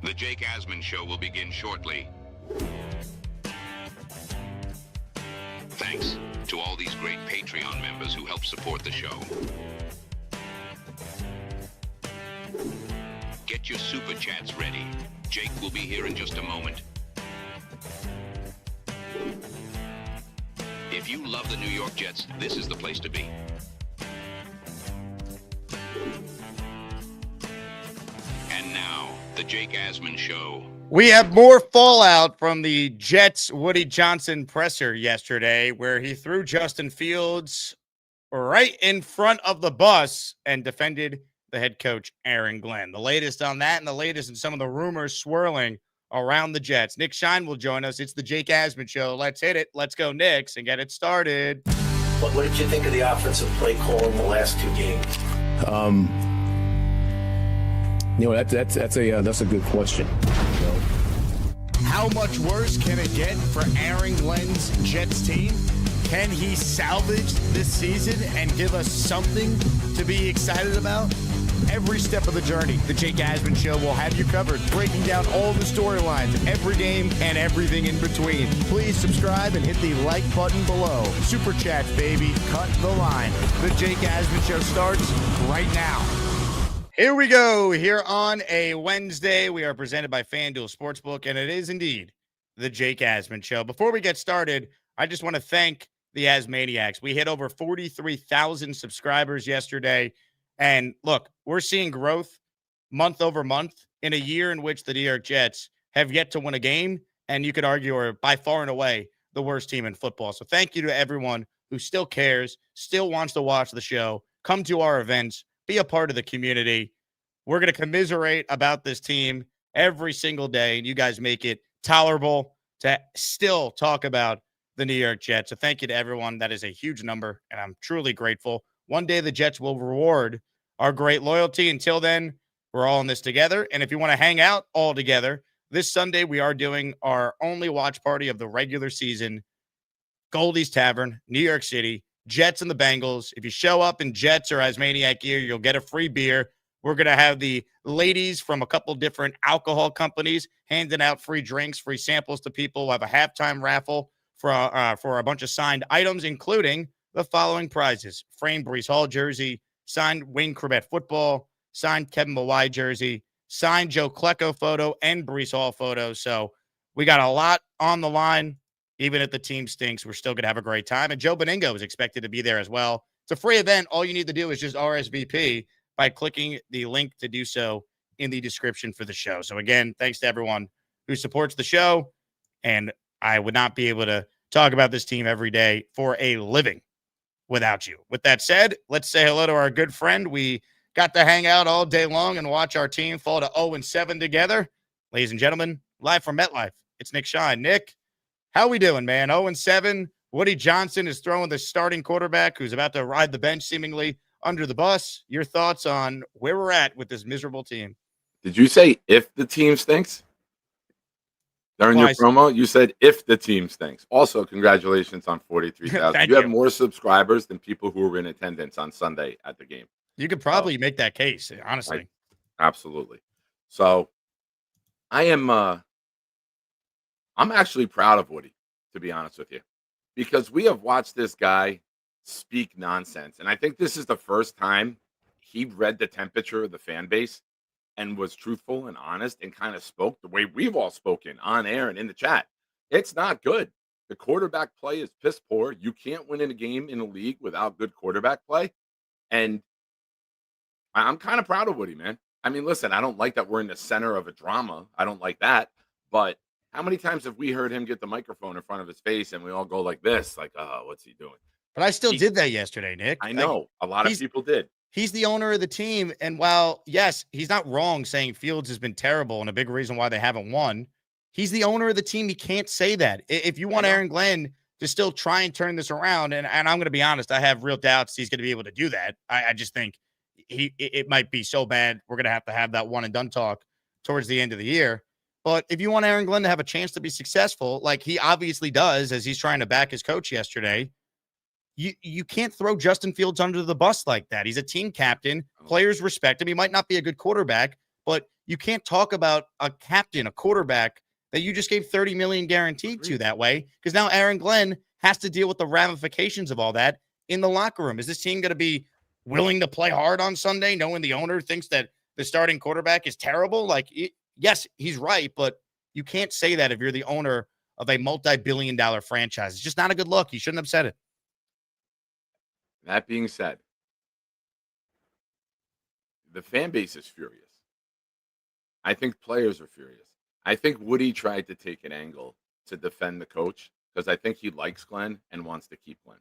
The Jake Asman Show will begin shortly. Thanks to all these great Patreon members who help support the show. Get your super chats ready. Jake will be here in just a moment. If you love the New York Jets, this is the place to be. And now, the Jake Asman Show. We have more fallout from the Jets' Woody Johnson presser yesterday, where he threw Justin Fields right in front of the bus and defended the head coach, Aaron Glenn. The latest on that and the latest in some of the rumors swirling around the Jets. Nick Shine will join us. It's the Jake Asman Show. Let's hit it. Let's go, Knicks, and get it started. What did you think of the offensive play call in the last two games? That's a good question. How much worse can it get for Aaron Glenn's Jets team? Can he salvage this season and give us something to be excited about? Every step of the journey, the Jake Asman Show will have you covered, breaking down all the storylines, every game, and everything in between. Please subscribe and hit the like button below. SuperChats, baby. Cut the line. The Jake Asman Show starts right now. Here we go. Here on a Wednesday, we are presented by FanDuel Sportsbook, and it is indeed the Jake Asman Show. Before we get started, I just want to thank the Asmaniacs. We hit over 43,000 subscribers yesterday. And look, we're seeing growth month over month in a year in which the New York Jets have yet to win a game. And you could argue are by far and away the worst team in football. So thank you to everyone who still cares, still wants to watch the show, come to our events, be a part of the community. We're going to commiserate about this team every single day. And you guys make it tolerable to still talk about the New York Jets. So thank you to everyone. That is a huge number. And I'm truly grateful. One day the Jets will reward our great loyalty. Until then, we're all in this together. And if you want to hang out all together, this Sunday we are doing our only watch party of the regular season. Goldies Tavern, New York City, Jets and the Bengals. If you show up in Jets or Asmaniac gear, you'll get a free beer. We're going to have the ladies from a couple different alcohol companies handing out free drinks, free samples to people. We'll have a halftime raffle for a bunch of signed items, including the following prizes: framed Breece Hall jersey, signed Wayne Corbett football, signed Kevin Mawai jersey, signed Joe Klecko photo, and Breece Hall photo. So we got a lot on the line. Even if the team stinks, we're still going to have a great time. And Joe Beningo is expected to be there as well. It's a free event. All you need to do is just RSVP by clicking the link to do so in the description for the show. So again, thanks to everyone who supports the show. And I would not be able to talk about this team every day for a living without you. With that said, let's say hello to our good friend. We got to hang out all day long and watch our team fall to 0-7 together. Ladies and gentlemen, live from MetLife, it's Nick Shine. Nick, how we doing, man? 0-7. Woody Johnson is throwing the starting quarterback who's about to ride the bench seemingly under the bus. Your thoughts on where we're at with this miserable team? Did you say if the team stinks? During your promo, you said if the team stinks. Also, congratulations on 43,000. You have more subscribers than people who were in attendance on Sunday at the game. You could probably make that case, honestly. Absolutely. So I'm actually proud of Woody, to be honest with you, because we have watched this guy speak nonsense. And I think this is the first time he read the temperature of the fan base and was truthful and honest and kind of spoke the way we've all spoken on air and in the chat. It's not good. The quarterback play is piss poor. You can't win in a game in a league without good quarterback play. And I'm kind of proud of Woody, man. I mean, listen, I don't like that we're in the center of a drama. I don't like that. But how many times have we heard him get the microphone in front of his face and we all go like this, like, oh, what's he doing? But I still did that yesterday, Nick. I know. A lot of people did. He's the owner of the team. And while, yes, he's not wrong saying Fields has been terrible and a big reason why they haven't won, he's the owner of the team. He can't say that. If you want Aaron Glenn to still try and turn this around, and I'm going to be honest, I have real doubts he's going to be able to do that. I just think it might be so bad we're going to have that one and done talk towards the end of the year. But if you want Aaron Glenn to have a chance to be successful, like he obviously does, as he's trying to back his coach yesterday, you can't throw Justin Fields under the bus like that. He's a team captain. Players respect him. He might not be a good quarterback, but you can't talk about a captain, a quarterback that you just gave $30 million guaranteed to that way, because now Aaron Glenn has to deal with the ramifications of all that in the locker room. Is this team going to be willing to play hard on Sunday, knowing the owner thinks that the starting quarterback is terrible? Like, yes, he's right, but you can't say that if you're the owner of a multi-billion-dollar franchise. It's just not a good look. You shouldn't have said it. That being said, the fan base is furious. I think players are furious. I think Woody tried to take an angle to defend the coach because I think he likes Glenn and wants to keep Glenn.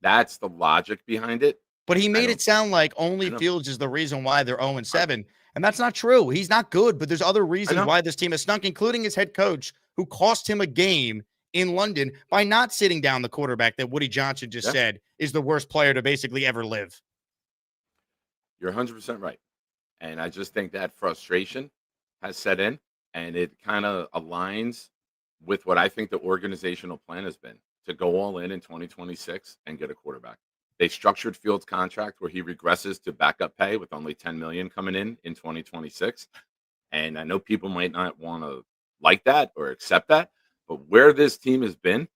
That's the logic behind it. But he made it sound like only Fields is the reason why they're 0-7. And that's not true. He's not good, but there's other reasons why this team has stunk, including his head coach, who cost him a game in London by not sitting down the quarterback that Woody Johnson just said is the worst player to basically ever live. You're 100% right. And I just think that frustration has set in, and it kind of aligns with what I think the organizational plan has been, to go all in 2026 and get a quarterback. They structured Fields' contract where he regresses to backup pay with only $10 million coming in 2026. And I know people might not want to like that or accept that, but where this team has been,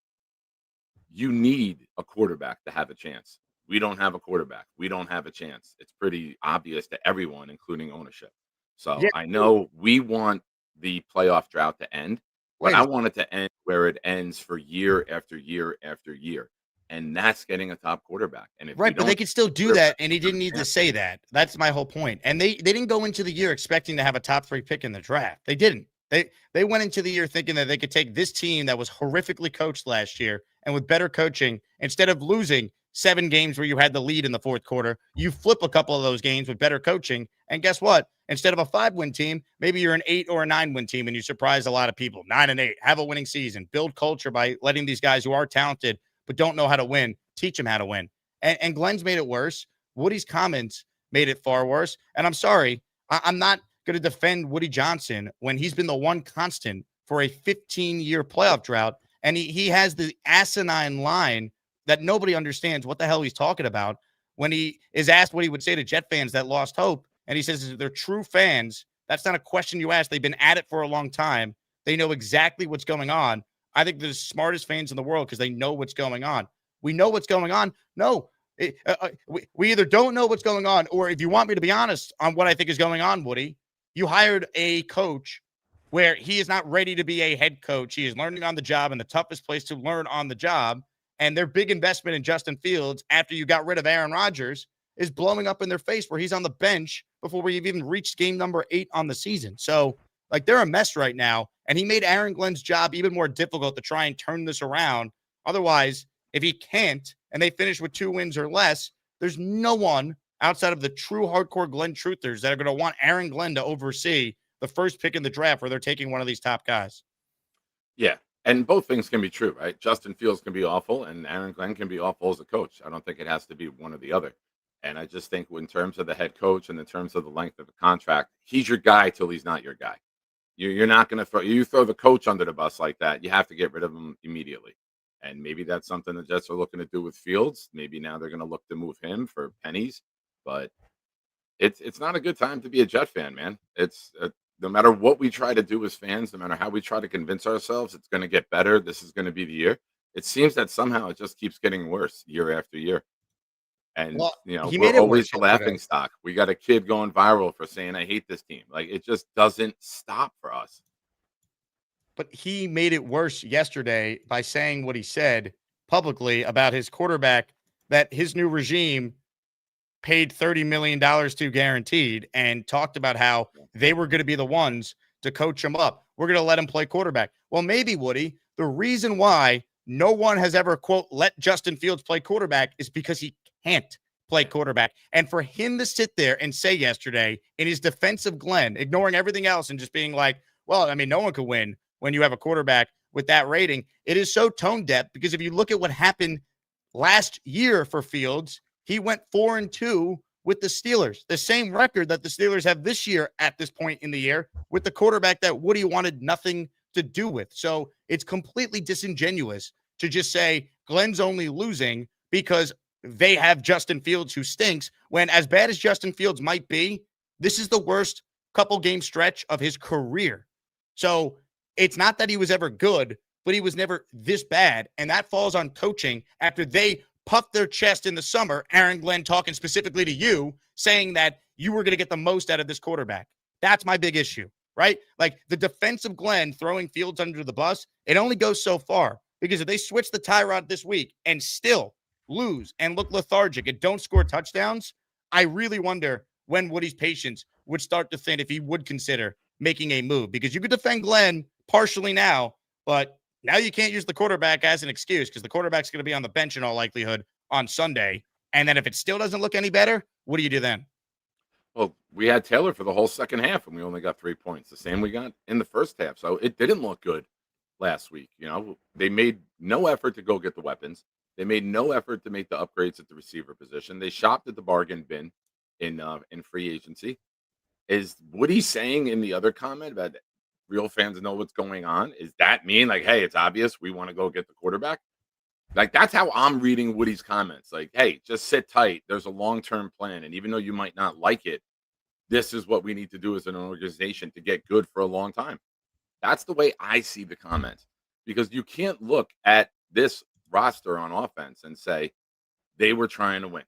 you need a quarterback to have a chance. We don't have a quarterback. We don't have a chance. It's pretty obvious to everyone, including ownership. So I know we want the playoff drought to end, but I want it to end where it ends for year after year after year. And that's getting a top quarterback. And if but they could still do that, and he didn't need to say that. That's my whole point. And they didn't go into the year expecting to have a top 3 pick in the draft. They didn't. They went into the year thinking that they could take this team that was horrifically coached last year, and with better coaching, instead of losing 7 games where you had the lead in the fourth quarter, you flip a couple of those games with better coaching. And guess what? Instead of a 5-win team, maybe you're an 8 or a 9-win team, and you surprise a lot of people. 9-8, have a winning season, build culture by letting these guys who are talented but don't know how to win, teach them how to win. And Glenn's made it worse. Woody's comments made it far worse. And I'm sorry, I'm not going to defend Woody Johnson when he's been the one constant for a 15-year playoff drought. And he has the asinine line that nobody understands what the hell he's talking about when he is asked what he would say to Jet fans that lost hope. And he says, if they're true fans, that's not a question you ask. They've been at it for a long time. They know exactly what's going on. I think they're the smartest fans in the world because they know what's going on. We know what's going on. No, we either don't know what's going on, or if you want me to be honest on what I think is going on, Woody, you hired a coach where he is not ready to be a head coach. He is learning on the job, and the toughest place to learn on the job. And their big investment in Justin Fields after you got rid of Aaron Rodgers is blowing up in their face where he's on the bench before we've even reached game number 8 on the season. So, like, they're a mess right now. And he made Aaron Glenn's job even more difficult to try and turn this around. Otherwise, if he can't and they finish with 2 wins or less, there's no one outside of the true hardcore Glenn truthers that are going to want Aaron Glenn to oversee the first pick in the draft where they're taking one of these top guys. Yeah. And both things can be true, right? Justin Fields can be awful and Aaron Glenn can be awful as a coach. I don't think it has to be one or the other. And I just think in terms of the head coach and in terms of the length of the contract, he's your guy till he's not your guy. You're not going to throw the coach under the bus like that. You have to get rid of him immediately. And maybe that's something the Jets are looking to do with Fields. Maybe now they're going to look to move him for pennies. But it's not a good time to be a Jet fan, man. It's no matter what we try to do as fans, no matter how we try to convince ourselves it's going to get better, this is going to be the year. It seems that somehow it just keeps getting worse year after year. And, we're always the laughing stock. We got a kid going viral for saying, I hate this team. Like, it just doesn't stop for us. But he made it worse yesterday by saying what he said publicly about his quarterback, that his new regime paid $30 million to guaranteed, and talked about how they were going to be the ones to coach him up. We're going to let him play quarterback. Well, maybe, Woody, the reason why no one has ever, quote, let Justin Fields play quarterback is because he can't play quarterback. And for him to sit there and say yesterday in his defense of Glenn, ignoring everything else and just being like, well, I mean, no one could win when you have a quarterback with that rating. It is so tone deaf, because if you look at what happened last year for Fields, he went 4-2 with the Steelers, the same record that the Steelers have this year at this point in the year, with the quarterback that Woody wanted nothing to do with. So it's completely disingenuous to just say Glenn's only losing because they have Justin Fields who stinks, when, as bad as Justin Fields might be, this is the worst couple game stretch of his career. So it's not that he was ever good, but he was never this bad. And that falls on coaching after they puffed their chest in the summer. Aaron Glenn talking specifically to you, saying that you were going to get the most out of this quarterback. That's my big issue, right? Like the defensive Glenn throwing Fields under the bus, it only goes so far, because if they switch the Tyrod this week and still lose and look lethargic and don't score touchdowns, I really wonder when Woody's patience would start to thin if he would consider making a move, because you could defend Glenn partially now, but now you can't use the quarterback as an excuse, because the quarterback's going to be on the bench in all likelihood on Sunday. And then if it still doesn't look any better, what do you do then? Well, we had Taylor for the whole second half, and we only got 3 points. The same we got in the first half. So it didn't look good last week. You know, they made no effort to go get the weapons. They made no effort to make the upgrades at the receiver position. They shopped at the bargain bin in free agency. Is Woody saying in the other comment about real fans know what's going on? Is that mean like, hey, it's obvious we want to go get the quarterback? Like, that's how I'm reading Woody's comments. Like, hey, just sit tight. There's a long-term plan. And even though you might not like it, this is what we need to do as an organization to get good for a long time. That's the way I see the comments, because you can't look at this roster on offense and say they were trying to win.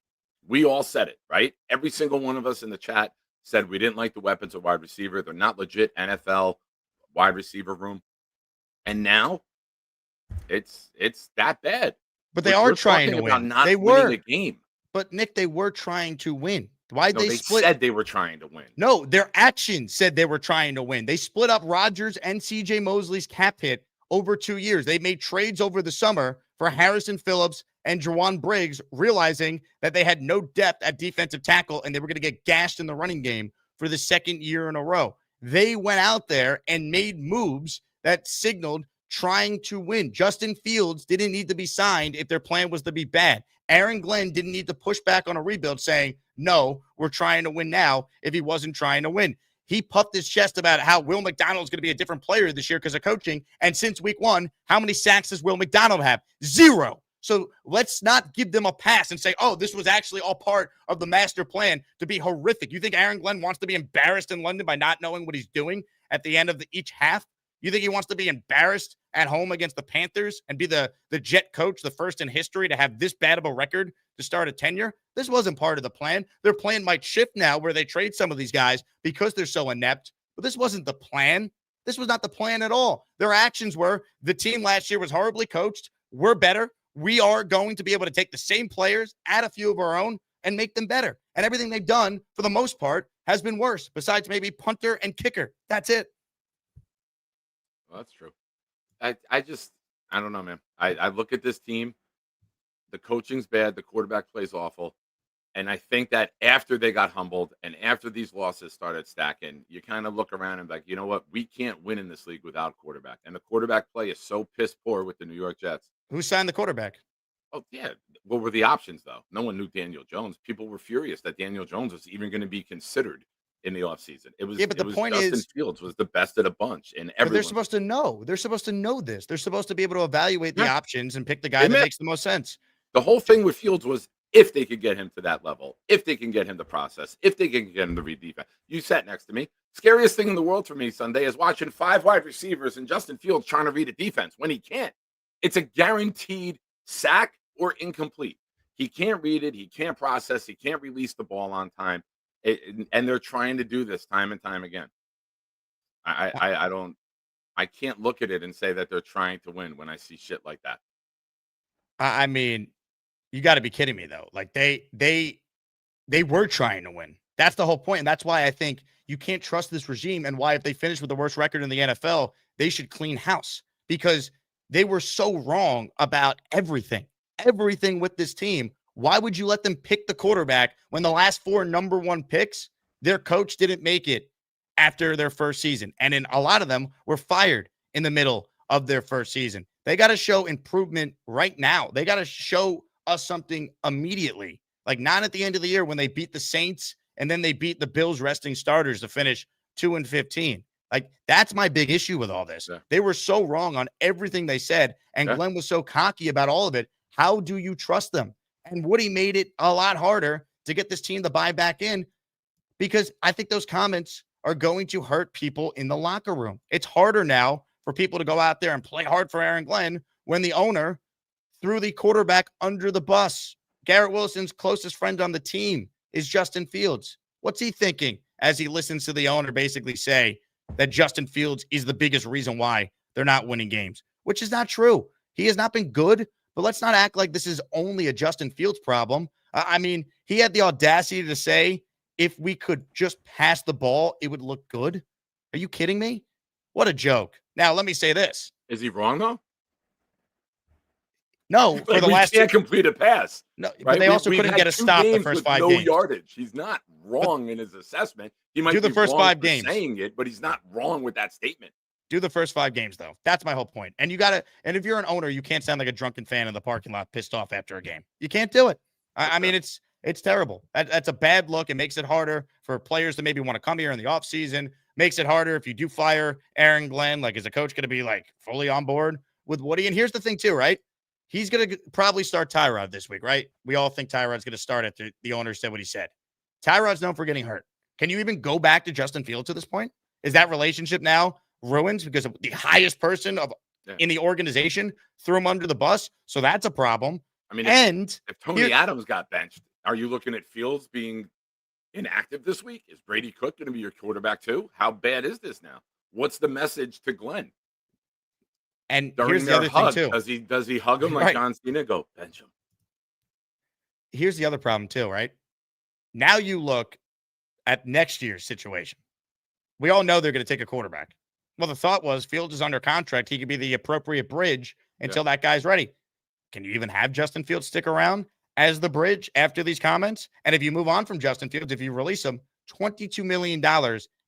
We all said it, right? Every single one of us in the chat said we didn't like the weapons at wide receiver. They're not legit NFL wide receiver room. And now it's that bad. But they are trying to win. They were winning the game. But Nick, they were trying to win. Why no, they split? Said they were trying to win. No, their actions said they were trying to win. They split up Rodgers and CJ Mosley's cap hit over 2 years. They made trades over the summer for Harrison Phillips and Jawan Briggs, realizing that they had no depth at defensive tackle and they were going to get gashed in the running game for the second year in a row. They went out there and made moves that signaled trying to win. Justin Fields didn't need to be signed if their plan was to be bad. Aaron Glenn didn't need to push back on a rebuild saying, no, we're trying to win now, if he wasn't trying to win. He puffed his chest about how Will McDonald's going to be a different player this year because of coaching. And since week one, how many sacks does Will McDonald have? 0. So let's not give them a pass and say, oh, this was actually all part of the master plan to be horrific. You think Aaron Glenn wants to be embarrassed in London by not knowing what he's doing at the end of each half? You think he wants to be embarrassed at home against the Panthers and be the Jet coach, the first in history to have this bad of a record to start a tenure? This wasn't part of the plan. Their plan might shift now where they trade some of these guys because they're so inept, but this wasn't the plan. This was not the plan at all. Their actions were, the team last year was horribly coached. We're better. We are going to be able to take the same players, add a few of our own, and make them better. And everything they've done, for the most part, has been worse, besides maybe punter and kicker. That's it. Well, that's true. I don't know, man. I look at this team. The coaching's bad. The quarterback plays awful. And I think that after they got humbled and after these losses started stacking, you kind of look around and be like, you know what? We can't win in this league without quarterback. And the quarterback play is so piss poor with the New York Jets. Who signed the quarterback? Oh, yeah. What were the options, though? No one knew Daniel Jones. People were furious that Daniel Jones was even going to be considered in the offseason. It was, but the point Justin is, Fields was the best of the bunch. And they're supposed to know. They're supposed to know this. They're supposed to be able to evaluate the options and pick the guy that makes the most sense. The whole thing with Fields was if they could get him to that level, if they can get him to process, if they can get him to read defense. You sat next to me. Scariest thing in the world for me Sunday is watching 5 wide receivers and Justin Fields trying to read a defense when he can't. It's a guaranteed sack or incomplete. He can't read it. He can't process. He can't release the ball on time. And they're trying to do this time and time again. I can't look at it and say that they're trying to win when I see shit like that. I mean, you got to be kidding me though. Like they were trying to win. That's the whole point. And that's why I think you can't trust this regime, and why if they finish with the worst record in the NFL, they should clean house, because they were so wrong about everything with this team. Why would you let them pick the quarterback when the last 4 number 1 picks, their coach didn't make it after their first season? And in a lot of them were fired in the middle of their first season. They got to show improvement right now. They got to show us something immediately, like not at the end of the year when they beat the Saints and then they beat the Bills resting starters to finish 2-15. Like, that's my big issue with all this. Yeah. They were so wrong on everything they said, and Glenn was so cocky about all of it. How do you trust them? And Woody made it a lot harder to get this team to buy back in, because I think those comments are going to hurt people in the locker room. It's harder now for people to go out there and play hard for Aaron Glenn when the owner threw the quarterback under the bus. Garrett Wilson's closest friend on the team is Justin Fields. What's he thinking as he listens to the owner basically say that Justin Fields is the biggest reason why they're not winning games, which is not true. He has not been good, but let's not act like this is only a Justin Fields problem. I mean, he had the audacity to say, if we could just pass the ball, it would look good. Are you kidding me? What a joke. Now, let me say this. Is he wrong, though? No, for the last can't complete a pass. No, right? but they also couldn't get a stop the first 5 no games. Yardage. He's not wrong in his assessment. He might do the be first wrong 5 for games saying it, but he's not wrong with that statement. Do the first 5 games, though. That's my whole point. And you got to, and if you're an owner, you can't sound like a drunken fan in the parking lot pissed off after a game. You can't do it. I mean, it's terrible. That's a bad look. It makes it harder for players to maybe want to come here in the offseason. Makes it harder if you do fire Aaron Glenn. Like, is the coach going to be like fully on board with Woody? And here's the thing, too, right? He's going to probably start Tyrod this week, right? We all think Tyrod's going to start after the owner said what he said. Tyrod's known for getting hurt. Can you even go back to Justin Fields at this point? Is that relationship now ruined because of the highest person in the organization threw him under the bus? So that's a problem. I mean, if Tony Adams got benched, are you looking at Fields being inactive this week? Is Brady Cook going to be your quarterback too? How bad is this now? What's the message to Glenn? And during here's the other hug, thing too. Does he hug him like John Cena? Go bench him. Here's the other problem too, right? Now you look at next year's situation. We all know they're going to take a quarterback. Well, the thought was Fields is under contract. He could be the appropriate bridge until that guy's ready. Can you even have Justin Fields stick around as the bridge after these comments? And if you move on from Justin Fields, if you release him, $22 million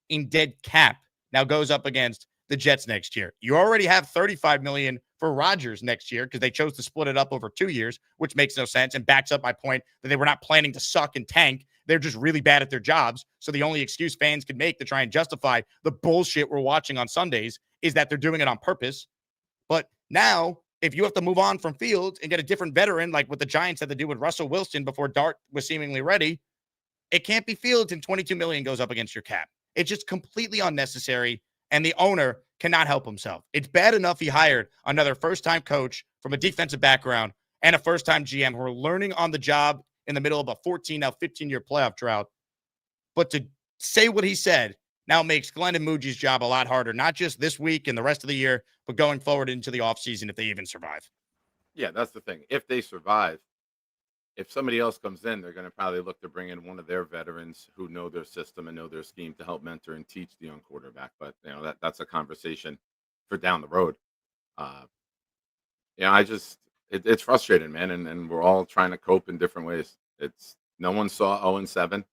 in dead cap now goes up against the Jets next year. You already have $35 million for Rodgers next year because they chose to split it up over 2 years, which makes no sense and backs up my point that they were not planning to suck and tank. They're just really bad at their jobs. So the only excuse fans can make to try and justify the bullshit we're watching on Sundays is that they're doing it on purpose. But now, if you have to move on from Fields and get a different veteran, like what the Giants had to do with Russell Wilson before Dart was seemingly ready, it can't be Fields and $22 million goes up against your cap. It's just completely unnecessary. And the owner cannot help himself. It's bad enough he hired another first-time coach from a defensive background and a first-time GM who are learning on the job in the middle of a 15-year playoff drought. But to say what he said now makes Glenn and Muji's job a lot harder, not just this week and the rest of the year, but going forward into the offseason if they even survive. Yeah, that's the thing. If they survive, if somebody else comes in, they're going to probably look to bring in one of their veterans who know their system and know their scheme to help mentor and teach the young quarterback. But that's a conversation for down the road. It's frustrating, man, and we're all trying to cope in different ways. It's no one saw 0-7.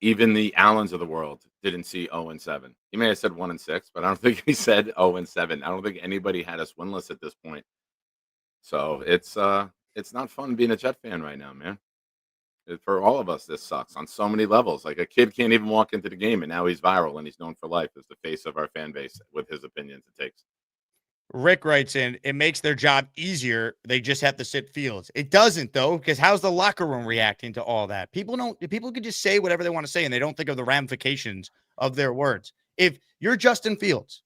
Even the Allens of the world didn't see 0-7. He may have said 1-6, but I don't think he said 0-7. I don't think anybody had us winless at this point. So it's not fun being a Jet fan right now, man. For all of us, this sucks on so many levels. Like, a kid can't even walk into the game, and now he's viral, and he's known for life as the face of our fan base with his opinions it takes. Rick writes in, it makes their job easier. They just have to sit Fields. It doesn't, though, because how's the locker room reacting to all that? People can just say whatever they want to say, and they don't think of the ramifications of their words. If you're Justin Fields,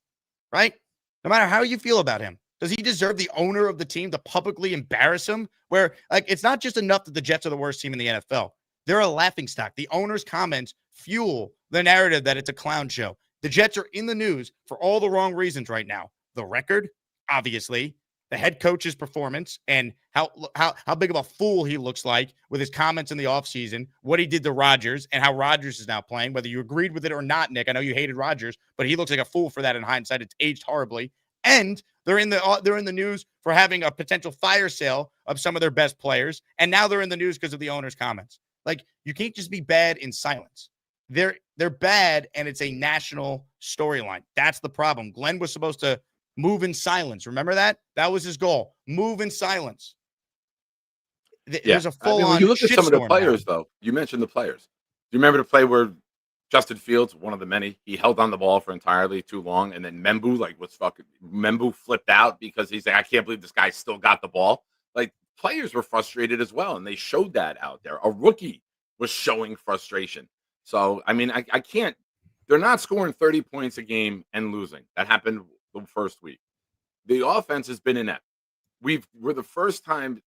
right, no matter how you feel about him, does he deserve the owner of the team to publicly embarrass him? Where, like, it's not just enough that the Jets are the worst team in the NFL. They're a laughingstock. The owner's comments fuel the narrative that it's a clown show. The Jets are in the news for all the wrong reasons right now. The record, obviously, the head coach's performance, and how big of a fool he looks like with his comments in the offseason, what he did to Rodgers, and how Rodgers is now playing, whether you agreed with it or not, Nick. I know you hated Rodgers, but he looks like a fool for that in hindsight. It's aged horribly. And they're in the news for having a potential fire sale of some of their best players, and now they're in the news because of the owner's comments. Like, you can't just be bad in silence. They're bad, and it's a national storyline. That's the problem. Glenn was supposed to move in silence. Remember that? That was his goal. Move in silence. There's a full-on when you look at some of the players, now. though, you mentioned the players. Do you remember the play where Justin Fields, one of the many, he held on the ball for entirely too long, and then Membu flipped out because he's like, I can't believe this guy still got the ball. Like, players were frustrated as well, and they showed that out there. A rookie was showing frustration. So, I mean, I can't They're not scoring 30 points a game and losing. That happened the first week. The offense has been inept. We're the first time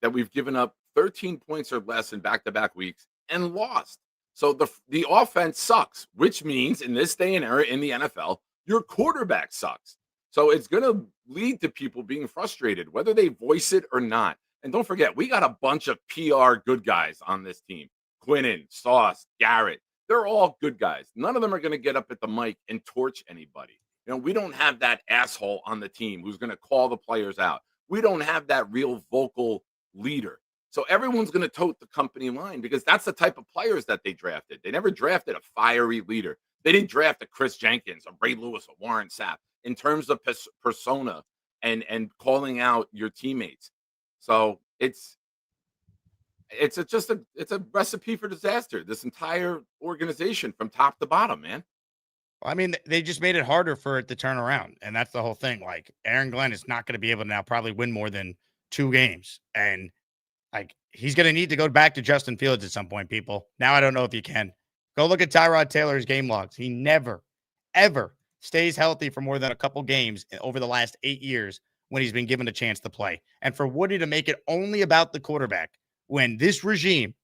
that we've given up 13 points or less in back-to-back weeks and lost. So the offense sucks, which means in this day and era in the NFL, your quarterback sucks. So it's going to lead to people being frustrated, whether they voice it or not. And don't forget, we got a bunch of PR good guys on this team. Quinnen, Sauce, Garrett. They're all good guys. None of them are going to get up at the mic and torch anybody. We don't have that asshole on the team who's going to call the players out. We don't have that real vocal leader. So everyone's going to tote the company line because that's the type of players that they drafted. They never drafted a fiery leader. They didn't draft a Chris Jenkins, a Ray Lewis, a Warren Sapp in terms of persona and calling out your teammates. So it's a recipe for disaster. This entire organization from top to bottom, man. I mean, they just made it harder for it to turn around. And that's the whole thing. Like, Aaron Glenn is not going to be able to now probably win more than 2 games. And like, he's going to need to go back to Justin Fields at some point, people. Now I don't know if you can. Go look at Tyrod Taylor's game logs. He never, ever stays healthy for more than a couple games over the last 8 years when he's been given a chance to play. And for Woody to make it only about the quarterback when this regime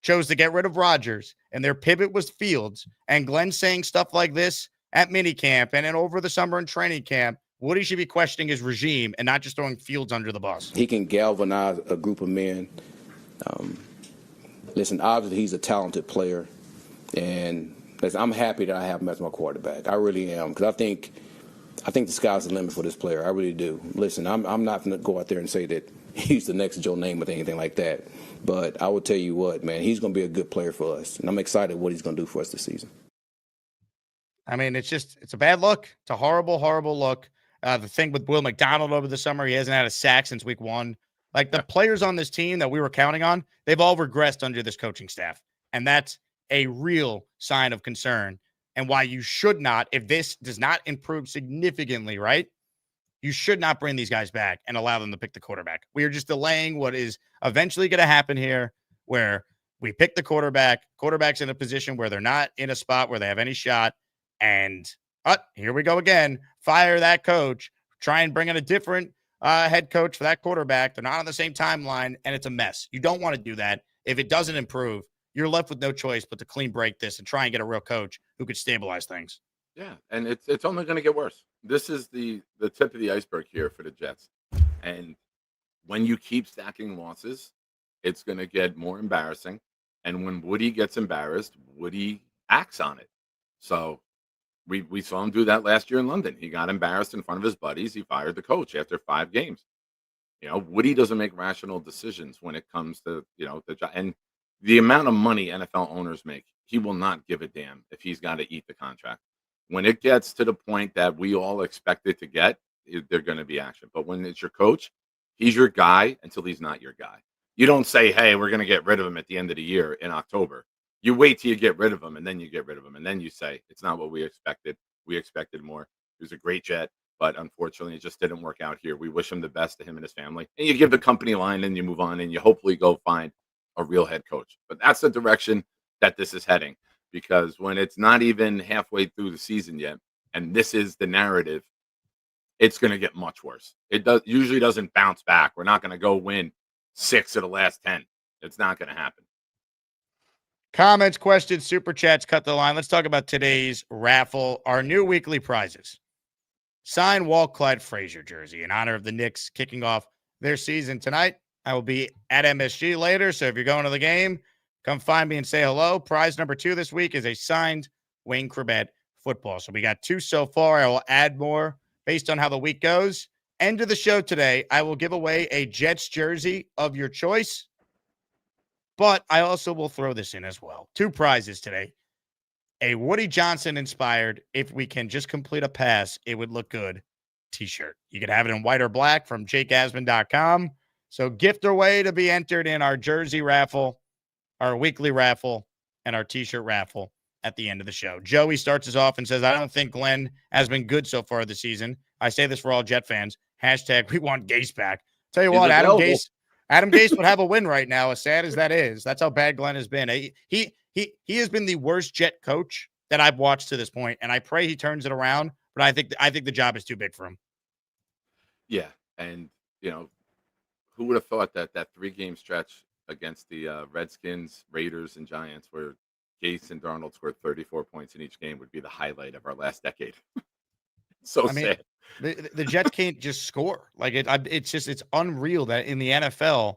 chose to get rid of Rodgers and their pivot was Fields, and Glenn saying stuff like this at minicamp and then over the summer in training camp, Woody should be questioning his regime and not just throwing Fields under the bus. He can galvanize a group of men. Listen, obviously he's a talented player, and listen, I'm happy that I have him as my quarterback. I really am, because I think the sky's the limit for this player. I really do. Listen, I'm not going to go out there and say that he's the next Joe Namath or anything like that. But I will tell you what, man, he's going to be a good player for us. And I'm excited what he's going to do for us this season. I mean, it's a bad look. It's a horrible, horrible look. The thing with Will McDonald over the summer, he hasn't had a sack since week 1. Like, the players on this team that we were counting on, they've all regressed under this coaching staff. And that's a real sign of concern. And why you should not, if this does not improve significantly, right? You should not bring these guys back and allow them to pick the quarterback. We are just delaying what is eventually going to happen here, where we pick the quarterback's in a position where they're not in a spot where they have any shot. And here we go again. Fire that coach. Try and bring in a different head coach for that quarterback. They're not on the same timeline, and it's a mess. You don't want to do that. If it doesn't improve, you're left with no choice but to clean break this and try and get a real coach who could stabilize things. Yeah, and it's only going to get worse. This is the tip of the iceberg here for the Jets. And when you keep stacking losses, it's going to get more embarrassing. And when Woody gets embarrassed, Woody acts on it. So we saw him do that last year in London. He got embarrassed in front of his buddies. He fired the coach after 5 games. Woody doesn't make rational decisions when it comes to, and the amount of money NFL owners make, he will not give a damn if he's got to eat the contract. When it gets to the point that we all expect it to get, they're going to be action. But when it's your coach, he's your guy until he's not your guy. You don't say, hey, we're going to get rid of him at the end of the year in October. You wait till you get rid of him, and then you get rid of him. And then you say, it's not what we expected. We expected more. He was a great Jet, but unfortunately, it just didn't work out here. We wish him the best to him and his family. And you give the company line, and you move on, and you hopefully go find a real head coach. But that's the direction that this is heading. Because when it's not even halfway through the season yet, and this is the narrative, it's going to get much worse. It usually doesn't bounce back. We're not going to go win 6 of the last 10. It's not going to happen. Comments, questions, super chats, cut the line. Let's talk about today's raffle, our new weekly prizes. Sign Walt Clyde Frazier jersey in honor of the Knicks kicking off their season tonight. I will be at MSG later, so if you're going to the game, come find me and say hello. Prize number 2 this week is a signed Wayne Corbett football. So we got 2 so far. I will add more based on how the week goes. End of the show today, I will give away a Jets jersey of your choice. But I also will throw this in as well. 2 prizes today. A Woody Johnson inspired, if we can just complete a pass, it would look good, t-shirt. You can have it in white or black from jakeasman.com. So gift away to be entered in our jersey raffle, our weekly raffle, and our t-shirt raffle at the end of the show. Joey starts us off and says, I don't think Glenn has been good so far this season. I say this for all Jet fans. Hashtag we want Gase back. Tell you what, Adam Gase would have a win right now, as sad as that is. That's how bad Glenn has been. He has been the worst Jet coach that I've watched to this point, and I pray he turns it around. But I think the job is too big for him. Yeah, and who would have thought that 3-game stretch against the Redskins, Raiders, and Giants, where Gase and Darnold scored 34 points in each game, would be the highlight of our last decade. So sad. The Jets can't just score. Like it's unreal that in the NFL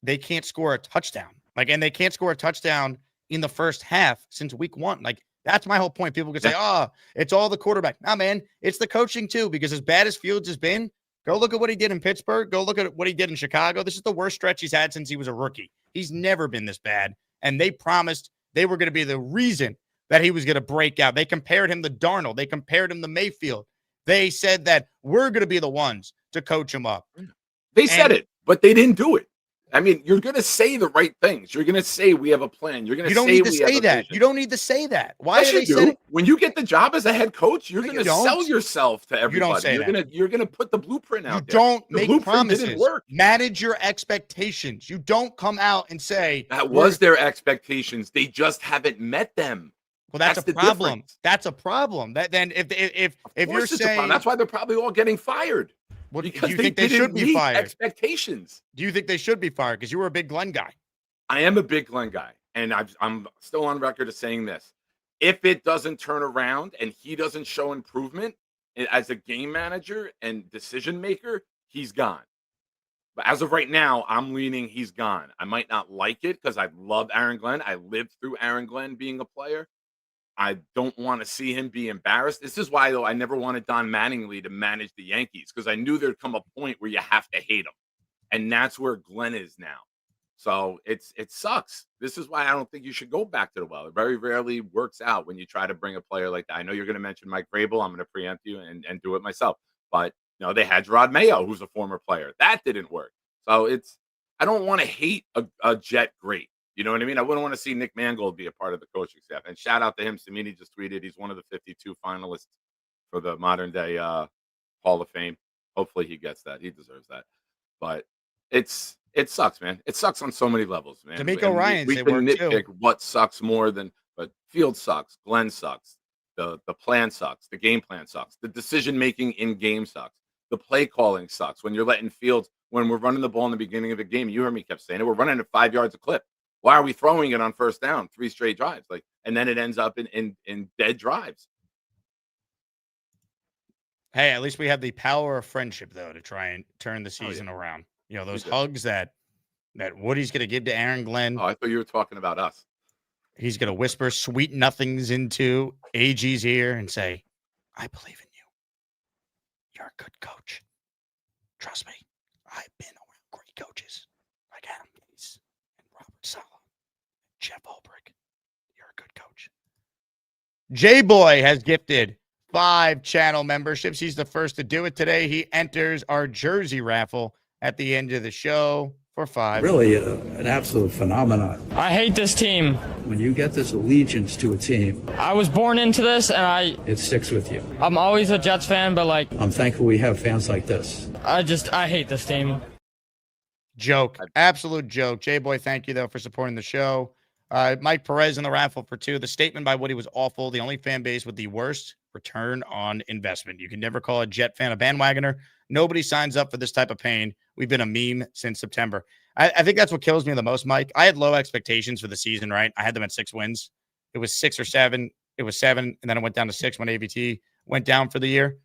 they can't score a touchdown. Like, and they can't score a touchdown in the first half since week 1. Like, that's my whole point. People could say, "Oh, it's all the quarterback." Nah, man, it's the coaching too. Because as bad as Fields has been, go look at what he did in Pittsburgh. Go look at what he did in Chicago. This is the worst stretch he's had since he was a rookie. He's never been this bad. And they promised they were going to be the reason that he was going to break out. They compared him to Darnold. They compared him to Mayfield. They said that we're going to be the ones to coach him up. They said it, but they didn't do it. I mean, you're going to say the right things. You're going to say we have a plan. You're going to say we have a vision. You don't need to say that. Why yes, are they saying? When you get the job as a head coach, you're going to sell yourself to everybody. You don't say you're going to put the blueprint out there. You don't make promises. Didn't work. Manage your expectations. You don't come out and say that was their expectations. They just haven't met them. Well, that's a problem. Difference. That's a problem. That then if you're saying that's why they're probably all getting fired. Well, because do you think they should be fired? Expectations. Do you think they should be fired? Because you were a big Glenn guy. I am a big Glenn guy, and I'm still on record as saying this. If it doesn't turn around and he doesn't show improvement as a game manager and decision maker, he's gone. But as of right now, I'm leaning he's gone. I might not like it because I love Aaron Glenn. I lived through Aaron Glenn being a player. I don't want to see him be embarrassed. This is why, though, I never wanted Don Mattingly to manage the Yankees, because I knew there'd come a point where you have to hate him. And that's where Glenn is now. So it sucks. This is why I don't think you should go back to the well. It very rarely works out when you try to bring a player like that. I know you're going to mention Mike Vrabel. I'm going to preempt you and do it myself. But, they had Gerard Mayo, who's a former player. That didn't work. So I don't want to hate a Jet great. You know what I mean? I wouldn't want to see Nick Mangold be a part of the coaching staff. And shout out to him. Samini just tweeted he's one of the 52 finalists for the modern day Hall of Fame. Hopefully he gets that. He deserves that. But it sucks, man. It sucks on so many levels, man. D'Amico Ryans, we can nitpick what sucks more than, but Field sucks. Glenn sucks. The plan sucks. The game plan sucks. The decision making in game sucks. The play calling sucks. When you're letting Fields, when we're running the ball in the beginning of the game, you heard me kept saying it. We're running at 5 yards a clip. Why are we throwing it on first down 3 straight drives? And then it ends up in dead drives. Hey, at least we have the power of friendship, though, to try and turn the season around. Those hugs that Woody's going to give to Aaron Glenn. Oh, I thought you were talking about us. He's going to whisper sweet nothings into AG's ear and say, "I believe in you. You're a good coach. Trust me, I've been around great coaches like Adam Gase and Robert Saleh. Jeff Ulbrich, you're a good coach." J-Boy has gifted 5 channel memberships. He's the first to do it today. He enters our jersey raffle at the end of the show for 5. Really an absolute phenomenon. I hate this team. When you get this allegiance to a team, I was born into this, and it sticks with you. I'm always a Jets fan, but I'm thankful we have fans like this. I hate this team. Joke. Absolute joke. J-Boy, thank you, though, for supporting the show. Mike Perez in the raffle for 2. The statement by Woody was awful. The only fan base with the worst return on investment. You can never call a Jet fan a bandwagoner. Nobody signs up for this type of pain. We've been a meme since September. I think that's what kills me the most, Mike. I had low expectations for the season, right? I had them at 6 wins. It was 6 or 7. It was 7, and then it went down to 6 when AVT went down for the year.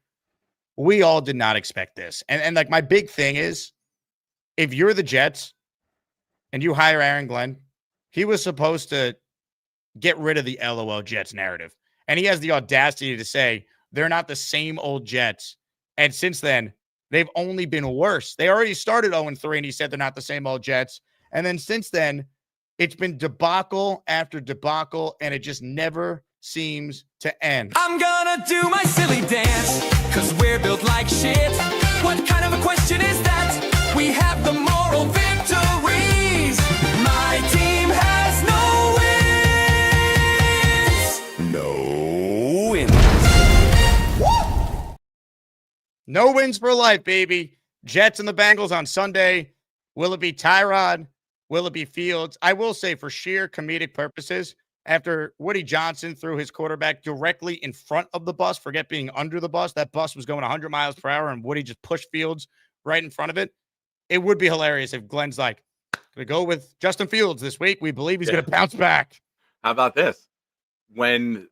We all did not expect this. And my big thing is, if you're the Jets and you hire Aaron Glenn, he was supposed to get rid of the LOL Jets narrative. And he has the audacity to say they're not the same old Jets. And since then, they've only been worse. They already started 0-3, and he said they're not the same old Jets. And then since then, it's been debacle after debacle, and it just never seems to end. I'm gonna do my silly dance, because we're built like shit. What kind of a question is that? We have the moral victories. My team has no wins. No wins. Woo! No wins for life, baby. Jets and the Bengals on Sunday. Will it be Tyrod? Will it be Fields? I will say, for sheer comedic purposes, after Woody Johnson threw his quarterback directly in front of the bus. Forget being under the bus. That bus was going 100 miles per hour, and Woody just pushed Fields right in front of it. It would be hilarious if Glenn's like, going to go with Justin Fields this week. We believe he's going to bounce back. How about this? When,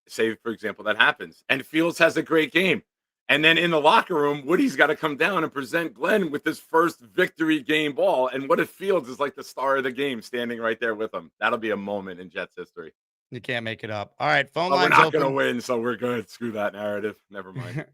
say, for example, that happens, and Fields has a great game, and then in the locker room, Woody's got to come down and present Glenn with his first victory game ball. And what if Fields is like the star of the game standing right there with him? That'll be a moment in Jets history. You can't make it up. All right, phone But lines we're not open. going to win, so we're good. Screw that narrative. Never mind.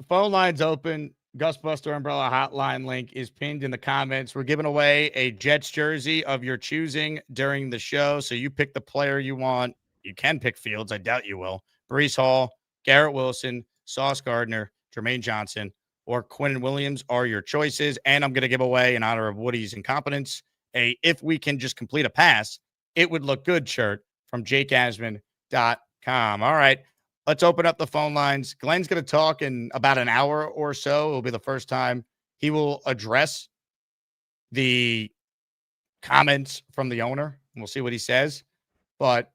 Phone lines open. Gusbuster Umbrella Hotline link is pinned in the comments. We're giving away a Jets jersey of your choosing during the show. So you pick the player you want. You can pick Fields. I doubt you will. Brees Hall, Garrett Wilson, Sauce Gardner, Jermaine Johnson, or Quinnen Williams are your choices. And I'm going to give away, in honor of Woody's incompetence, a "if we can just complete a pass, it would look good" shirt from jakeasman.com. All right. Let's open up the phone lines. Glenn's going to talk in about an hour or so. It'll be the first time he will address the comments from the owner. We'll see what he says. But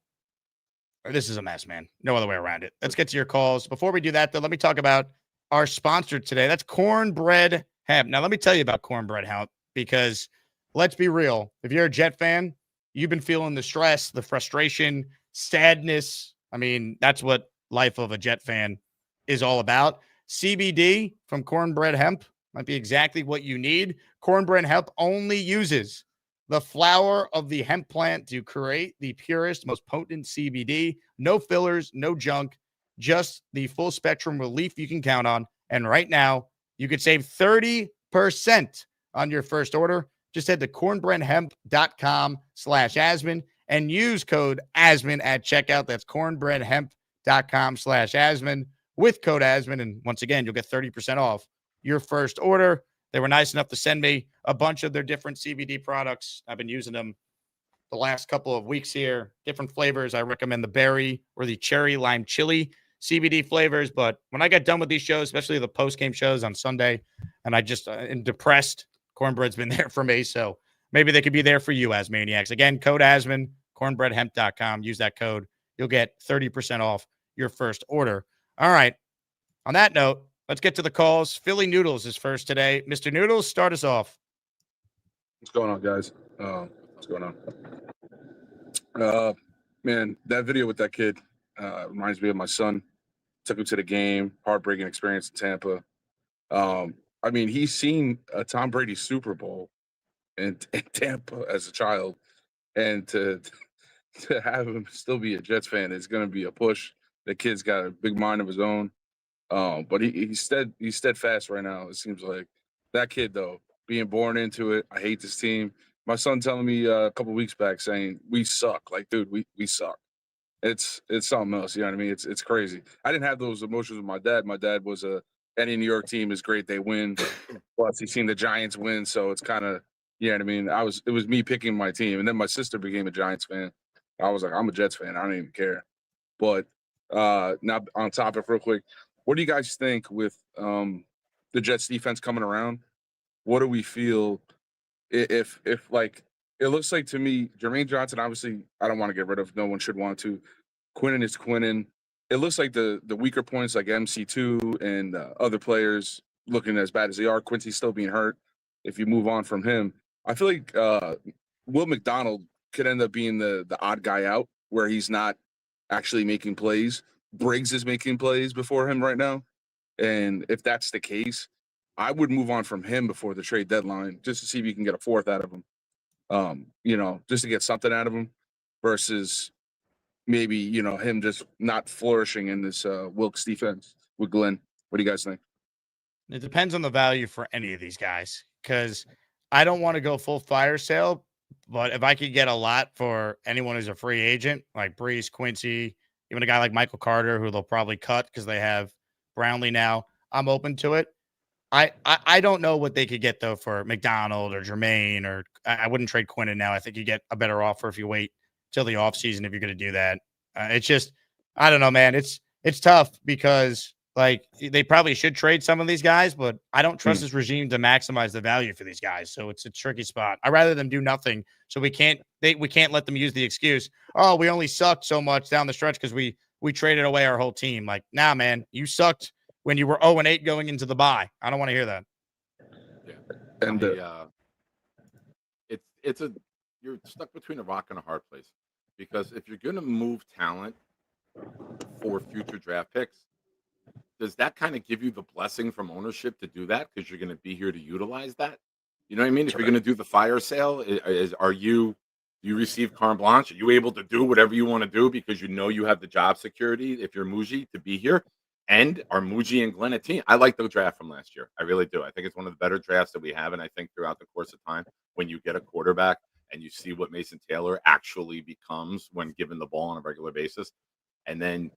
this is a mess, man. No other way around it. Let's get to your calls. Before we do that, though, let me talk about our sponsor today. That's Cornbread Hemp. Now, let me tell you about Cornbread Hemp, because let's be real. If you're a Jet fan, you've been feeling the stress, the frustration, sadness. I mean, that's what life of a Jet fan is all about. CBD from Cornbread Hemp might be exactly what you need. Cornbread Hemp only uses the flower of the hemp plant to create the purest, most potent CBD. No fillers, no junk, just the full spectrum relief you can count on. And right now, you could save 30% on your first order. Just head to cornbreadhemp.com/Asman and use code Asman at checkout. That's cornbreadhemp.com/Asman with code Asman. And once again, you'll get 30% off your first order. They were nice enough to send me a bunch of their different CBD products. I've been using them the last couple of weeks here. Different flavors. I recommend the berry or the cherry lime chili CBD flavors. But when I get done with these shows, especially the post-game shows on Sunday, and I just am depressed, Cornbread's been there for me. So maybe they could be there for you, as maniacs. Again, code Asman, cornbreadhemp.com. Use that code. You'll get 30% off your first order. All right. On that note, let's get to the calls. Philly Noodles is first today. Mr. Noodles, start us off. What's going on, guys? What's going on? Man, that video with that kid reminds me of my son. Took him to the game, heartbreaking experience in Tampa. I mean, he's seen a Tom Brady Super Bowl in Tampa as a child, and to have him still be a Jets fan is going to be a push. The kid's got a big mind of his own. But he's steadfast right now. It seems like that kid, though, being born into it. I hate this team. My son telling me a couple of weeks back saying we suck. Like, dude, we suck. It's something else. You know what I mean? It's crazy. I didn't have those emotions with my dad. My dad was any New York team is great. They win. Plus, he's seen the Giants win, so it's kind of, you know what I mean? It was me picking my team, and then my sister became a Giants fan. I was like, I'm a Jets fan. I don't even care. But now on topic, real quick. What do you guys think with the Jets defense coming around? What do we feel if like it looks like to me, Jermaine Johnson, obviously I don't want to get rid of, no one should want to. Quinnen is Quinnen. It looks like the weaker points like MC2 and other players looking as bad as they are. Quincy's still being hurt. If you move on from him, I feel like Will McDonald could end up being the odd guy out where he's not actually making plays. Briggs is making plays before him right now. And if that's the case, I would move on from him before the trade deadline just to see if you can get a fourth out of him. Just to get something out of him versus maybe, him just not flourishing in this Wilkes defense with Glenn. What do you guys think? It depends on the value for any of these guys, because I don't want to go full fire sale, but if I could get a lot for anyone who's a free agent, like Brees, Quincy, even a guy like Michael Carter, who they'll probably cut because they have Brownlee now, I'm open to it. I don't know what they could get, though, for McDonald or Jermaine, or I wouldn't trade Quinnen now. I think you get a better offer if you wait till the offseason if you're going to do that. It's just, I don't know, man. It's tough because Like, they probably should trade some of these guys, but I don't trust this regime to maximize the value for these guys. So it's a tricky spot. I'd rather them do nothing. So we can't let them use the excuse, oh, we only sucked so much down the stretch because we traded away our whole team. Like, nah, man, you sucked when you were 0-8 going into the bye. I don't want to hear that. Yeah. And you're stuck between a rock and a hard place, because if you're going to move talent for future draft picks, does that kind of give you the blessing from ownership to do that because you're going to be here to utilize that? You know what I mean? If you're going to do the fire sale, do you receive carte blanche? Are you able to do whatever you want to do because you know you have the job security if you're Muji to be here? And are Muji and Glenn a team? I like the draft from last year. I really do. I think it's one of the better drafts that we have. And I think throughout the course of time, when you get a quarterback and you see what Mason Taylor actually becomes when given the ball on a regular basis, and then,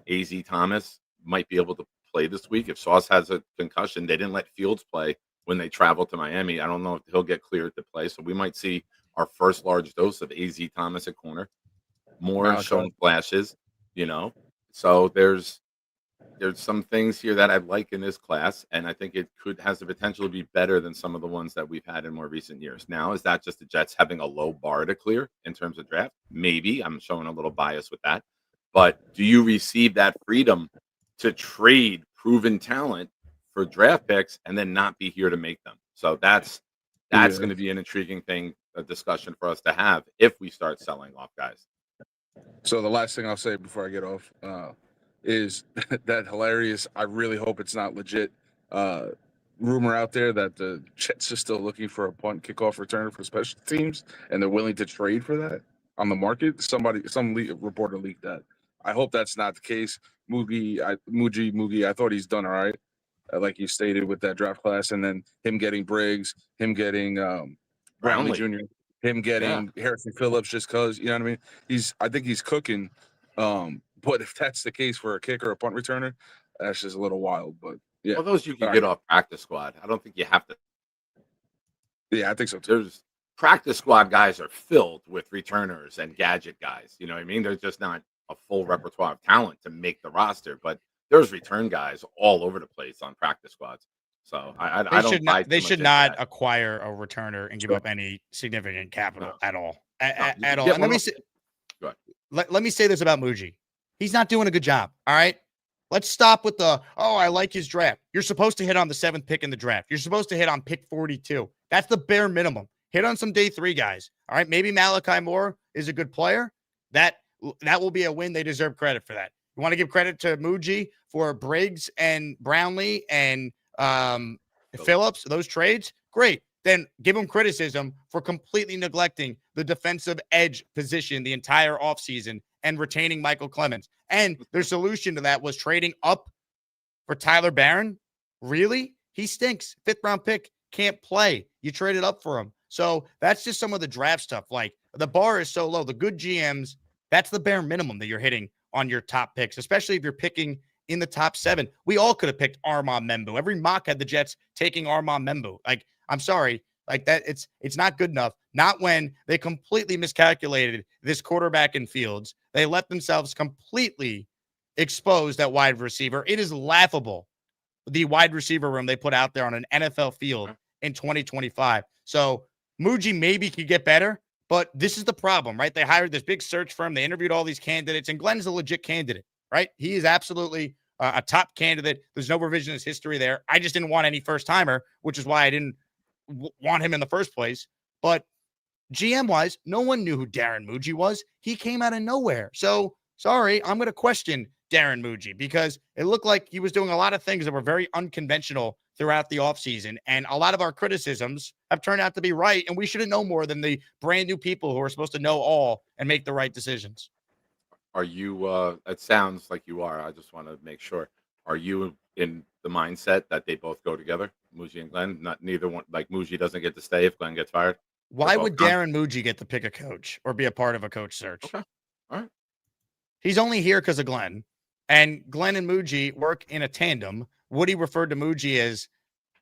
AZ Thomas might be able to play this week. If Sauce has a concussion, they didn't let Fields play when they traveled to Miami. I don't know if he'll get cleared to play. So we might see our first large dose of AZ Thomas at corner, more showing flashes, So there's some things here that I like in this class, and I think it has the potential to be better than some of the ones that we've had in more recent years. Now, is that just the Jets having a low bar to clear in terms of draft? Maybe. I'm showing a little bias with that. But do you receive that freedom to trade proven talent for draft picks and then not be here to make them? So that's going to be an intriguing thing, a discussion for us to have if we start selling off guys. So the last thing I'll say before I get off is that hilarious. I really hope it's not legit. Rumor out there that the Jets are still looking for a punt kickoff returner for special teams, and they're willing to trade for that on the market. Some reporter leaked that. I hope that's not the case. Mugi, I thought he's done all right, like you stated with that draft class, and then him getting Briggs, him getting Brownlee Jr., him getting Harrison Phillips, just because, you know what I mean? I think he's cooking. But if that's the case for a kicker or a punt returner, that's just a little wild. But yeah, well, those you can get off practice squad. I don't think you have to. Yeah, I think so too. There's practice squad guys are filled with returners and gadget guys. You know what I mean? There's just not a full repertoire of talent to make the roster, but there's return guys all over the place on practice squads. So I don't. They should not acquire a returner and give up any significant capital at all. At all. And let me say this about Muji. He's not doing a good job. All right. Let's stop with I like his draft. You're supposed to hit on the 7th pick in the draft. You're supposed to hit on pick 42. That's the bare minimum. Hit on some day 3 guys. All right. Maybe Malachi Moore is a good player. That will be a win. They deserve credit for that. You want to give credit to Muji for Briggs and Brownlee and Phillips, those trades? Great. Then give him criticism for completely neglecting the defensive edge position the entire offseason and retaining Michael Clemens. And their solution to that was trading up for Tyler Barron. Really? He stinks. 5th round pick, can't play. You traded up for him. So that's just some of the draft stuff. Like, the bar is so low. The good GMs, that's the bare minimum that you're hitting on your top picks, especially if you're picking in the top 7. We all could have picked Armand Membu. Every mock had the Jets taking Armand Membu. Like, I'm sorry. Like that, it's not good enough. Not when they completely miscalculated this quarterback in Fields. They let themselves completely exposed at wide receiver. It is laughable, the wide receiver room they put out there on an NFL field in 2025. So Muji maybe could get better, but this is the problem, right? They hired this big search firm. They interviewed all these candidates, and Glenn's a legit candidate, right? He is absolutely a top candidate. There's no revisionist history there. I just didn't want any first timer, which is why I didn't want him in the first place. But GM wise, no one knew who Darren Muji was. He came out of nowhere. So sorry, I'm going to question Darren Muji because it looked like he was doing a lot of things that were very unconventional throughout the offseason. And a lot of our criticisms have turned out to be right. And we should have known more than the brand new people who are supposed to know all and make the right decisions. Are you, it sounds like you are. I just want to make sure. Are you in the mindset that they both go together, Muji and Glenn? Not neither one, like Muji doesn't get to stay if Glenn gets fired? Why would Darren Muji get to pick a coach or be a part of a coach search? Okay. All right. He's only here because of Glenn. And Glenn and Muji work in a tandem. Woody referred to Muji as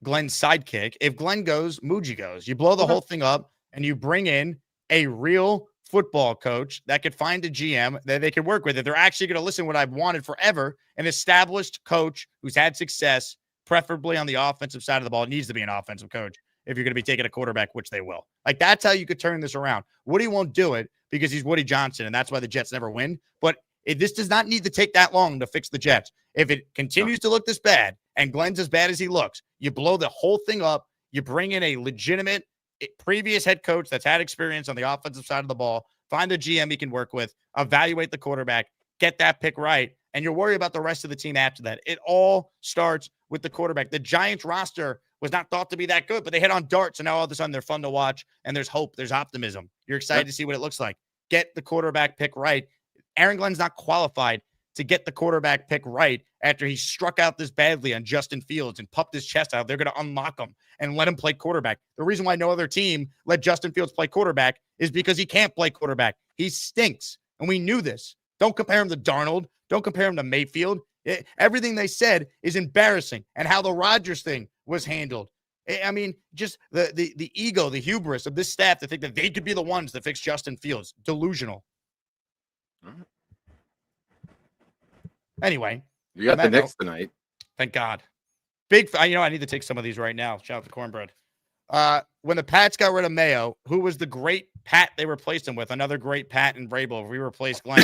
Glenn's sidekick. If Glenn goes, Muji goes. You blow the whole thing up and you bring in a real football coach that could find a GM that they could work with. If they're actually going to listen to what I've wanted forever, an established coach who's had success, preferably on the offensive side of the ball. It needs to be an offensive coach if you're going to be taking a quarterback, which they will. Like, that's how you could turn this around. Woody won't do it because he's Woody Johnson, and that's why the Jets never win. But this does not need to take that long to fix the Jets. If it continues to look this bad and Glenn's as bad as he looks, you blow the whole thing up. You bring in a legitimate previous head coach that's had experience on the offensive side of the ball, find a GM he can work with, evaluate the quarterback, get that pick right, and you'll worry about the rest of the team after that. It all starts with the quarterback. The Giants roster was not thought to be that good, but they hit on darts, and now all of a sudden they're fun to watch, and there's hope, there's optimism. You're excited to see what it looks like. Get the quarterback pick right. Aaron Glenn's not qualified to get the quarterback pick right after he struck out this badly on Justin Fields and puffed his chest out. They're going to unlock him and let him play quarterback. The reason why no other team let Justin Fields play quarterback is because he can't play quarterback. He stinks, and we knew this. Don't compare him to Darnold. Don't compare him to Mayfield. Everything they said is embarrassing, and how the Rodgers thing was handled. I mean, just the ego, the hubris of this staff to think that they could be the ones that fix Justin Fields. Delusional. Anyway. You got the Knicks tonight. Thank God. I need to take some of these right now. Shout out to Cornbread. When the Pats got rid of Mayo, who was the great Pat they replaced him with? Another great Pat and Vrabel. If we replace Glenn,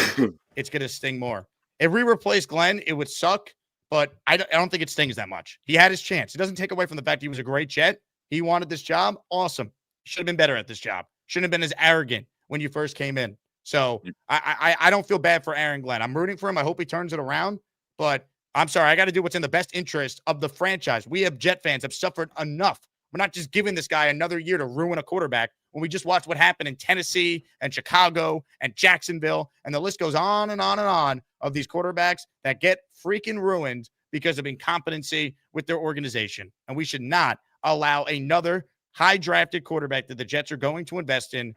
it's going to sting more. If we replace Glenn, it would suck, but I don't think it stings that much. He had his chance. It doesn't take away from the fact he was a great Jet. He wanted this job. Awesome. Should have been better at this job. Shouldn't have been as arrogant when you first came in. So I don't feel bad for Aaron Glenn. I'm rooting for him. I hope he turns it around, but I'm sorry. I got to do what's in the best interest of the franchise. We have Jet fans have suffered enough. We're not just giving this guy another year to ruin a quarterback when we just watched what happened in Tennessee and Chicago and Jacksonville. And the list goes on and on and on of these quarterbacks that get freaking ruined because of incompetency with their organization. And we should not allow another high drafted quarterback that the Jets are going to invest in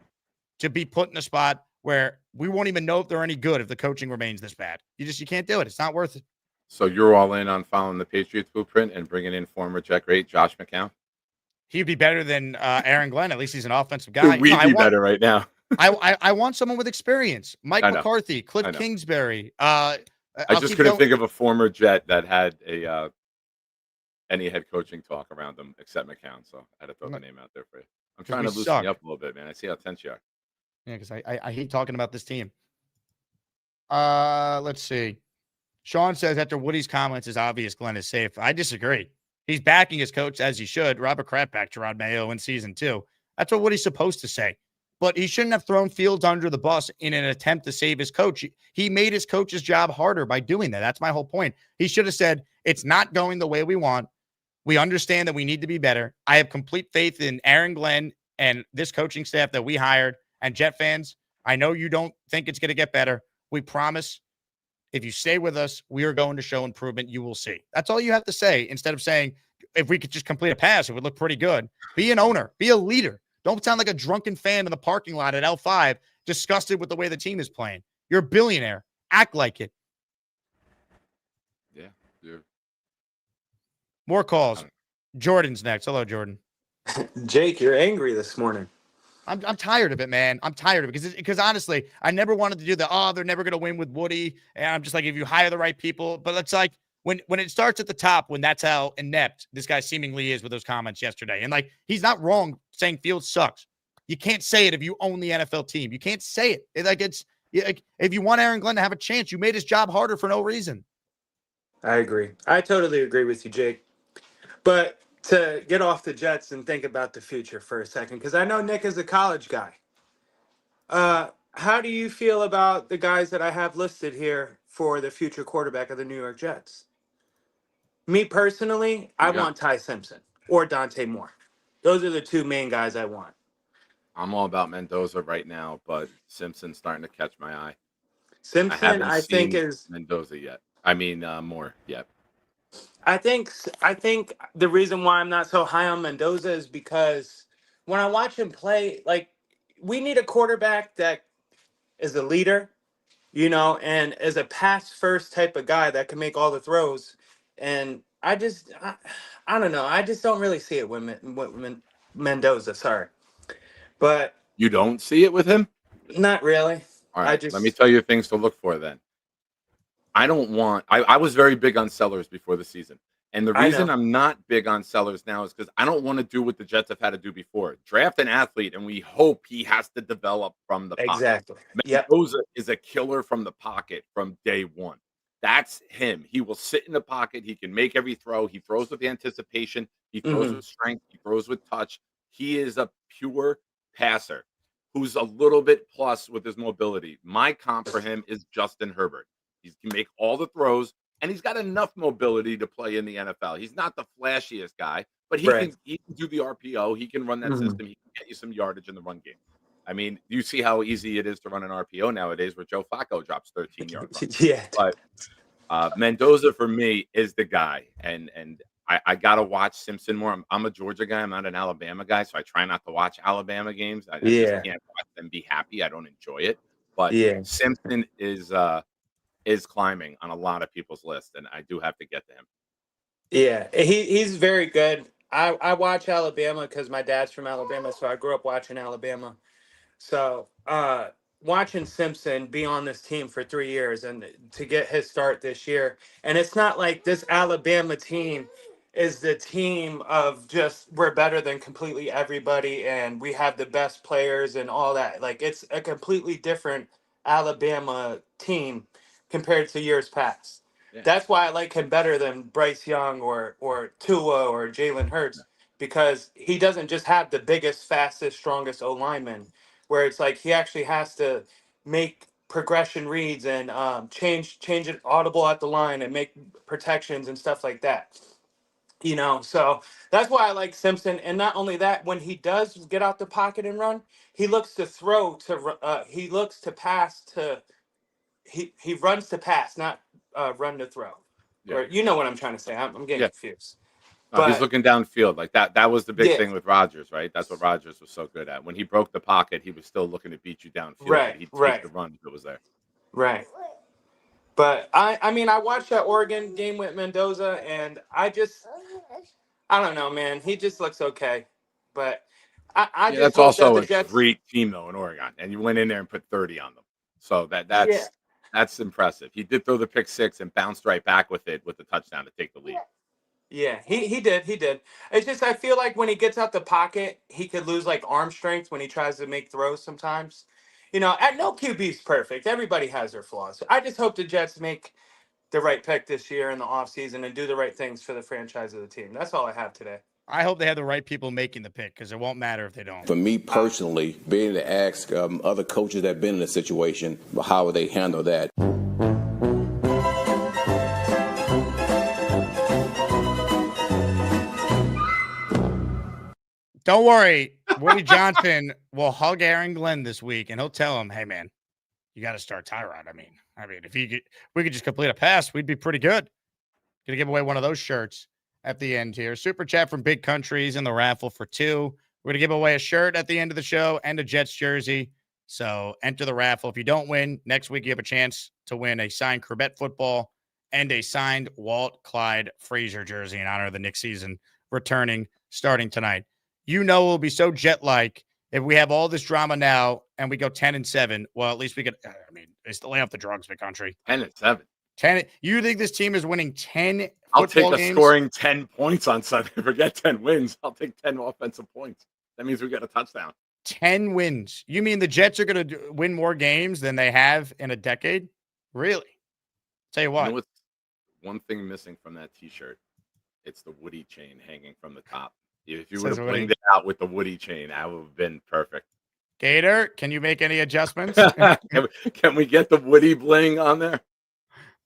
to be put in a spot where we won't even know if they're any good if the coaching remains this bad. You can't do it. It's not worth it. So you're all in on following the Patriots blueprint and bringing in former Jet great Josh McCown? He'd be better than Aaron Glenn. At least he's an offensive guy. We'd be better right now. I want someone with experience. Mike McCarthy, Cliff Kingsbury. I just couldn't think of a former Jet that had any head coaching talk around them except McCown. So I had to throw the name out there for you. I'm trying to loosen you up a little bit, man. I see how tense you are. Yeah, because I hate talking about this team. Let's see. Sean says, after Woody's comments, it's obvious Glenn is safe. I disagree. He's backing his coach as he should. Robert Kraft backed Gerard Mayo in season 2. That's what Woody's supposed to say. But he shouldn't have thrown Fields under the bus in an attempt to save his coach. He made his coach's job harder by doing that. That's my whole point. He should have said, it's not going the way we want. We understand that we need to be better. I have complete faith in Aaron Glenn and this coaching staff that we hired. And Jet fans, I know you don't think it's going to get better. We promise if you stay with us, we are going to show improvement. You will see. That's all you have to say. Instead of saying, if we could just complete a pass, it would look pretty good. Be an owner. Be a leader. Don't sound like a drunken fan in the parking lot at L5, disgusted with the way the team is playing. You're a billionaire. Act like it. Yeah. More calls. Jordan's next. Hello, Jordan. Jake, you're angry this morning. I'm tired of it, man. I'm tired of it because honestly, I never wanted to do they're never going to win with Woody. And I'm just like, if you hire the right people, but it's like when it starts at the top, when that's how inept this guy seemingly is with those comments yesterday. And like, he's not wrong saying Fields sucks. You can't say it if you own the NFL team. You can't say it. If you want Aaron Glenn to have a chance, you made his job harder for no reason. I agree. I totally agree with you, Jake. But to get off the Jets and think about the future for a second, because I know Nick is a college guy. How do you feel about the guys that I have listed here for the future quarterback of the New York Jets? Me personally, I want Ty Simpson or Dante Moore. Those are the two main guys I want. I'm all about Mendoza right now, but Simpson's starting to catch my eye. Simpson, I think, is Mendoza yet. I mean, Moore yet. I think the reason why I'm not so high on Mendoza is because when I watch him play, like, we need a quarterback that is a leader, and is a pass-first type of guy that can make all the throws. And I don't know. I just don't really see it with Mendoza. Sorry. But you don't see it with him? Not really. All I right, let me just tell you things to look for then. I was very big on sellers before the season. And the I reason know. I'm not big on sellers now is because I don't want to do what the Jets have had to do before. Draft an athlete, and we hope he has to develop from the pocket. Exactly. Yep. Mendoza is a killer from the pocket from day one. That's him. He will sit in the pocket. He can make every throw. He throws with anticipation. He throws Hmm. with strength. He throws with touch. He is a pure passer who's a little bit plus with his mobility. My comp for him is Justin Herbert. He can make all the throws, and he's got enough mobility to play in the NFL. He's not the flashiest guy, but Right. he can do the RPO. He can run that Mhm. system. He can get you some yardage in the run game. I mean, you see how easy it is to run an RPO nowadays where Joe Flacco drops 13-yard runs. Yeah. But Mendoza for me is the guy, and I got to watch Simpson more. I'm a Georgia guy. I'm not an Alabama guy, so I try not to watch Alabama games. I just Yeah. can't watch them be happy. I don't enjoy it. But Yeah. Simpson is climbing on a lot of people's list, and I do have to get to him. Yeah. He's very good. I watch Alabama because my dad's from Alabama, so I grew up watching Alabama. So watching Simpson be on this team for 3 years and to get his start this year, and it's not like this Alabama team is the team of just we're better than completely everybody and we have the best players and all that. Like it's a completely different Alabama team compared to years past. Yeah. That's why I like him better than Bryce Young or Tua or Jalen Hurts because he doesn't just have the biggest, fastest, strongest O lineman where it's like he actually has to make progression reads and change it audible at the line and make protections and stuff like that. So that's why I like Simpson. And not only that, when he does get out the pocket and run, he looks to throw he looks to pass to he runs to pass, not run to throw. Yeah. Or you know what I'm trying to say. I'm getting Yeah. confused. He's But looking downfield like that. That was the big yeah, thing with Rodgers, right? That's what Rodgers was so good at. When he broke the pocket, he was still looking to beat you downfield, right, but he'd take right, the run if it was there. right. But I mean, I watched that Oregon game with Mendoza, and I don't know, man. He just looks okay. But I Yeah, just that's hope that also the a Jets. great team though in Oregon, and you went in there and put 30 on them. So Yeah, that's impressive. He did throw the pick six and bounced right back with it with the touchdown to take the lead. yeah, he did. It's just I feel like when he gets out the pocket, he could lose like arm strength when he tries to make throws sometimes. At no QB's perfect. Everybody has their flaws. I just hope the Jets make the right pick this year in the offseason and do the right things for the franchise of the team. That's all I have today. I hope they have the right people making the pick because it won't matter if they don't. For me personally, being able to ask other coaches that have been in a situation, how would they handle that? Don't worry. Woody Johnson will hug Aaron Glenn this week, and he'll tell him, hey, man, you got to start Tyrod. I mean, if we could just complete a pass, we'd be pretty good. Gonna give away one of those shirts at the end here. Super chat from Big Countries in the raffle for 2. We're gonna give away a shirt at the end of the show and a Jets jersey. So enter the raffle. If you don't win, next week you have a chance to win a signed Corbett football and a signed Walt Clyde Frazier jersey in honor of the Knicks season returning starting tonight. We'll be so jet-like if we have all this drama now and we go 10-7. Well, at least we could. I mean, it's the lay off the drugs, Big Country. 10-7. 10. You think this team is winning 10 I'll take football a games? scoring 10 points on Sunday. Forget 10 wins. I'll take 10 offensive points. That means we get a touchdown. 10 wins. You mean the Jets are going to win more games than they have in a decade? Really? Tell you what. You know what's one thing missing from that T-shirt? It's the Woody chain hanging from the top. If you would have blinged it out with the Woody chain, that would have been perfect. Gator, can you make any adjustments? Can we get the Woody bling on there?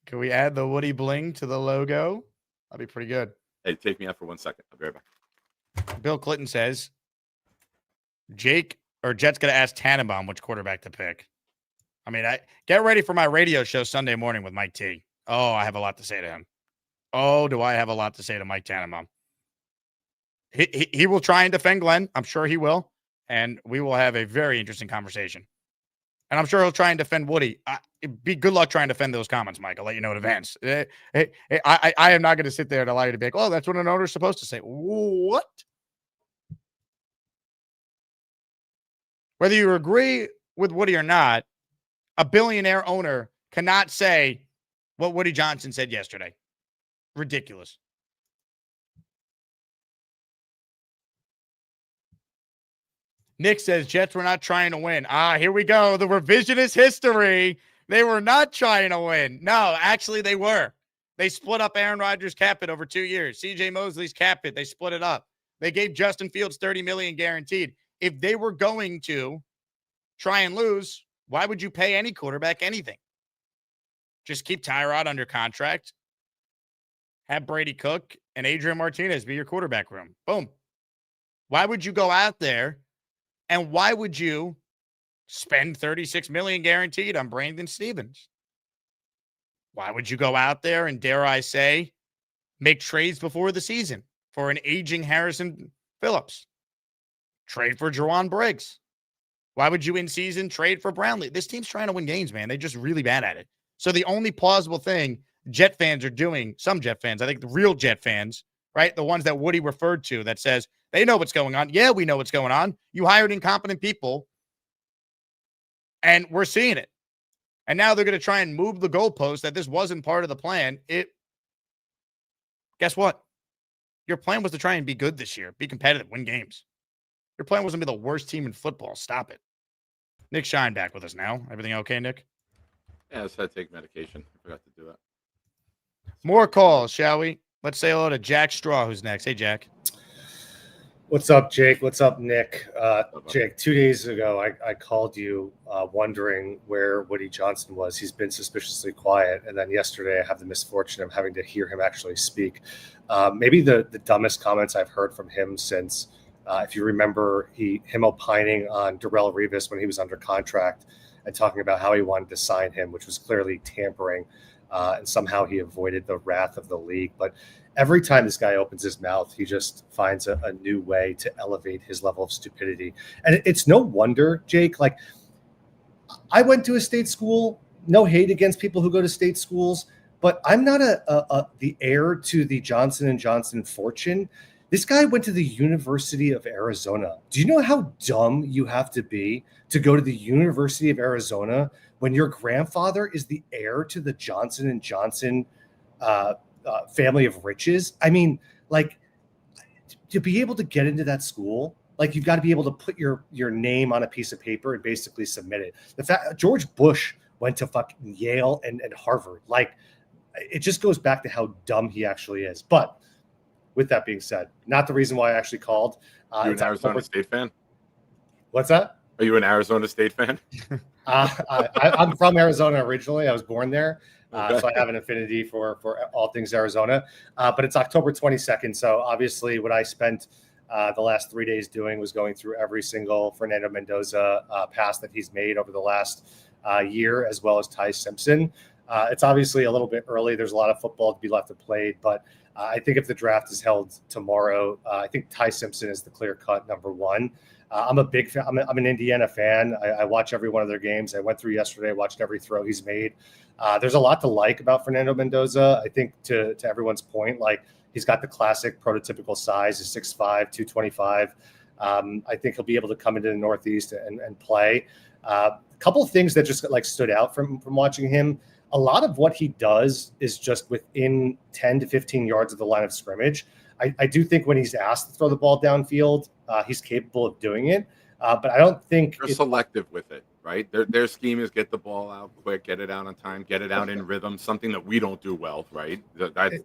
Can we add the Woody bling to the logo? That'd be pretty good. Hey, take me out for 1 second. I'll be right back. Bill Clinton says, Jets going to ask Tannenbaum which quarterback to pick. I mean, get ready for my radio show Sunday morning with Mike T. Oh, I have a lot to say to him. Oh, do I have a lot to say to Mike Tannenbaum? He will try and defend Glenn. I'm sure he will. And we will have a very interesting conversation. And I'm sure he'll try and defend Woody. Good luck trying to defend those comments, Mike. I'll let you know in advance. I am not going to sit there and allow you to be like, oh, that's what an owner's supposed to say. What? Whether you agree with Woody or not, a billionaire owner cannot say what Woody Johnson said yesterday. Ridiculous. Nick says Jets were not trying to win. Here we go. The revisionist history. They were not trying to win. No, actually they were. They split up Aaron Rodgers' cap it over 2 years. CJ Mosley's cap it. They split it up. They gave Justin Fields $30 million guaranteed. If they were going to try and lose, why would you pay any quarterback anything? Just keep Tyrod under contract. Have Brady Cook and Adrian Martinez be your quarterback room. Boom. Why would you go out there and why would you spend $36 million guaranteed on Brandon Stevens? Why would you go out there and, dare I say, make trades before the season for an aging Harrison Phillips? Trade for Jawan Briggs. Why would you in season trade for Brownlee? This team's trying to win games, man. They're just really bad at it. So the only plausible thing Jet fans are doing, some Jet fans, I think the real Jet fans, right? The ones that Woody referred to that says, they know what's going on. Yeah, we know what's going on. You hired incompetent people, and we're seeing it. And now they're going to try and move the goalpost that this wasn't part of the plan. Guess what? Your plan was to try and be good this year, be competitive, win games. Your plan wasn't to be the worst team in football. Stop it. Nick Shine back with us now. Everything okay, Nick? Yeah, I just had to take medication. I forgot to do that. More calls, shall we? Let's say hello to Jack Straw, who's next. Hey, Jack. What's up, Jake? What's up, Nick? Jake, 2 days ago, I called you wondering where Woody Johnson was. He's been suspiciously quiet. And then yesterday, I have the misfortune of having to hear him actually speak. Maybe the dumbest comments I've heard from him since, if you remember, him opining on Darrelle Revis when he was under contract and talking about how he wanted to sign him, which was clearly tampering. And somehow he avoided the wrath of the league. But every time this guy opens his mouth, he just finds a new way to elevate his level of stupidity. And it's no wonder, Jake, like I went to a state school, no hate against people who go to state schools, but I'm not the heir to the Johnson & Johnson fortune. This guy went to the University of Arizona. Do you know how dumb you have to be to go to the University of Arizona when your grandfather is the heir to the Johnson & Johnson family of riches? I mean, like, to be able to get into that school, like, you've got to be able to put your name on a piece of paper and basically submit it. The fact George Bush went to fucking Yale and Harvard, like, it just goes back to how dumb he actually is. But with that being said, not the reason why I actually called. You an Arizona State fan? What's that? Are you an Arizona State fan? I'm from Arizona originally. I was born there. Okay. So I have an affinity for all things Arizona. But it's October 22nd. So obviously what I spent the last 3 days doing was going through every single Fernando Mendoza pass that he's made over the last year, as well as Ty Simpson. It's obviously a little bit early. There's a lot of football to be left to play. But I think if the draft is held tomorrow, I think Ty Simpson is the clear-cut number one. I'm a big fan. I'm an Indiana fan. I watch every one of their games. I went through yesterday, watched every throw he's made. There's a lot to like about Fernando Mendoza. I think to everyone's point, like, he's got the classic prototypical size, is 6'5", 225. I think he'll be able to come into the Northeast and play. A couple of things that just like stood out from watching him. A lot of what he does is just within 10 to 15 yards of the line of scrimmage. I do think when he's asked to throw the ball downfield, he's capable of doing it. But I don't think they're selective with it, right? Their scheme is get the ball out quick, get it out on time, get it out in rhythm, something that we don't do well, right?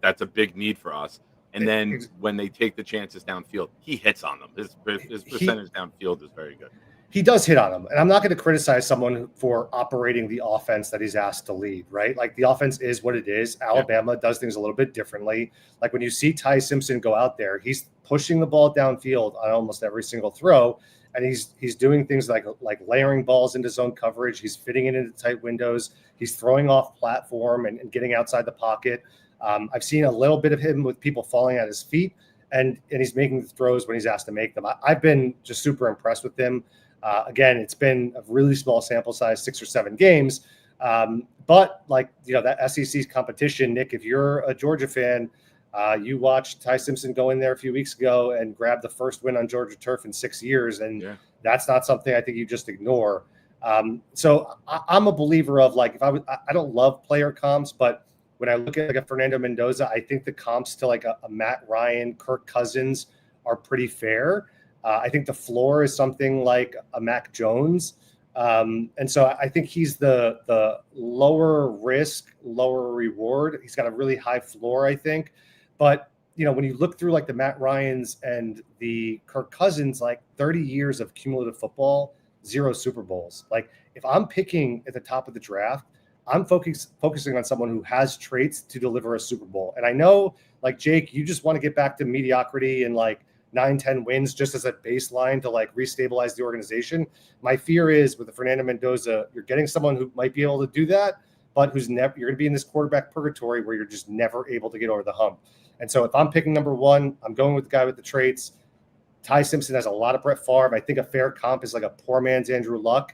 That's a big need for us. And then when they take the chances downfield, he hits on them. His percentage downfield is very good. He does hit on them. And I'm not going to criticize someone for operating the offense that he's asked to lead, right? Like, the offense is what it is. Alabama does things a little bit differently. Like, when you see Ty Simpson go out there, he's pushing the ball downfield on almost every single throw. And he's doing things like layering balls into zone coverage. He's fitting it into tight windows. He's throwing off platform and getting outside the pocket. I've seen a little bit of him with people falling at his feet, and he's making the throws when he's asked to make them. I've been just super impressed with him. Again, it's been a really small sample size, 6 or 7 games. But like, that SEC competition, Nick, if you're a Georgia fan, you watched Ty Simpson go in there a few weeks ago and grab the first win on Georgia turf in 6 years. And that's not something I think you just ignore. So I'm a believer of like, I don't love player comps, but when I look at like a Fernando Mendoza, I think the comps to like a Matt Ryan, Kirk Cousins are pretty fair. I think the floor is something like a Mac Jones. And so I think he's the lower risk, lower reward. He's got a really high floor, I think. But, you know, when you look through like the Matt Ryans and the Kirk Cousins, like 30 years of cumulative football, 0 Super Bowls. Like if I'm picking at the top of the draft, I'm focusing on someone who has traits to deliver a Super Bowl. And I know, like, Jake, you just want to get back to mediocrity and like 9-10 wins just as a baseline to like restabilize the organization. My fear is with the Fernando Mendoza, you're getting someone who might be able to do that, but who's never, you're going to be in this quarterback purgatory where you're just never able to get over the hump. And so if I'm picking number one, I'm going with the guy with the traits. Ty Simpson has a lot of Brett Favre. I think a fair comp is like a poor man's Andrew Luck.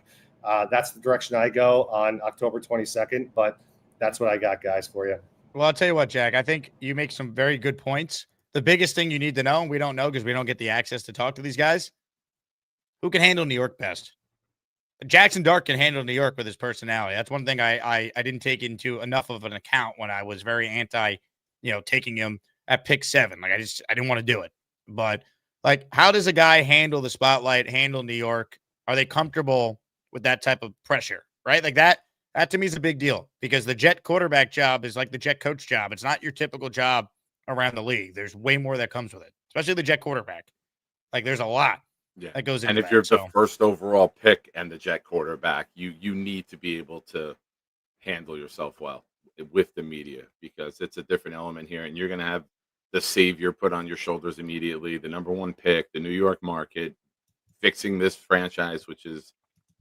That's the direction I go on October 22nd, but that's what I got, guys, for you. Well, I'll tell you what, Jack, I think you make some very good points. The biggest thing you need to know, and we don't know because we don't get the access to talk to these guys, who can handle New York best? Jackson Dart can handle New York with his personality. That's one thing I didn't take into enough of an account when I was very anti, taking him at pick 7. Like I didn't want to do it. But like, how does a guy handle the spotlight, handle New York? Are they comfortable with that type of pressure, right? Like that to me is a big deal because the Jet quarterback job is like the Jet coach job. It's not your typical job around the league. There's way more that comes with it, especially the Jet quarterback. Like there's a lot that goes into and if that, you're the first overall pick and the Jet quarterback, you need to be able to handle yourself well with the media because it's a different element here, and you're going to have the savior put on your shoulders immediately, the number one pick, the New York market, fixing this franchise, which is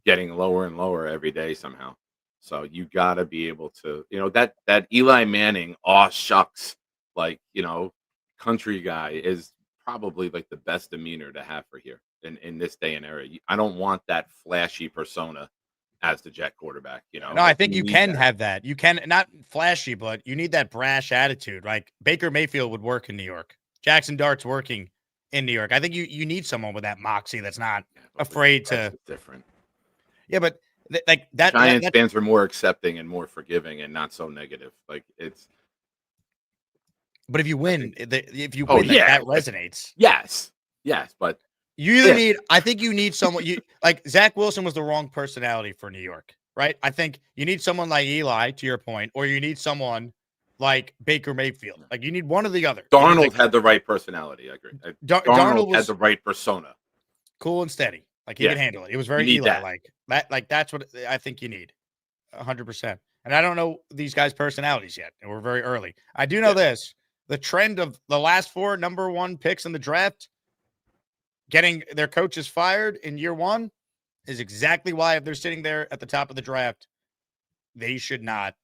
getting lower and lower every day somehow. So you got to be able to, that Eli Manning, aw shucks, like, country guy is probably like the best demeanor to have for here in this day and era. I don't want that flashy persona as the Jet quarterback, No, I think you can have that. You can, not flashy, but you need that brash attitude. Like Baker Mayfield would work in New York. Jackson Dart's working in New York. I think you need someone with that moxie that's not afraid to. Different. Yeah, but like that. Giants fans are more accepting and more forgiving and not so negative. Like it's. But if you win, that resonates. Yes, but you either need. I think you need someone. Like Zach Wilson was the wrong personality for New York, right? I think you need someone like Eli, to your point, or you need someone like Baker Mayfield. Like you need one or the other. Darnold had the right personality. I agree. Darnold had the right persona. Cool and steady. Like he could handle it. It was very Eli like that. Like that's what I think you need, 100%. And I don't know these guys' personalities yet, and we're very early. I do know this. The trend of the last 4 number 1 picks in the draft getting their coaches fired in year 1 is exactly why if they're sitting there at the top of the draft, they should not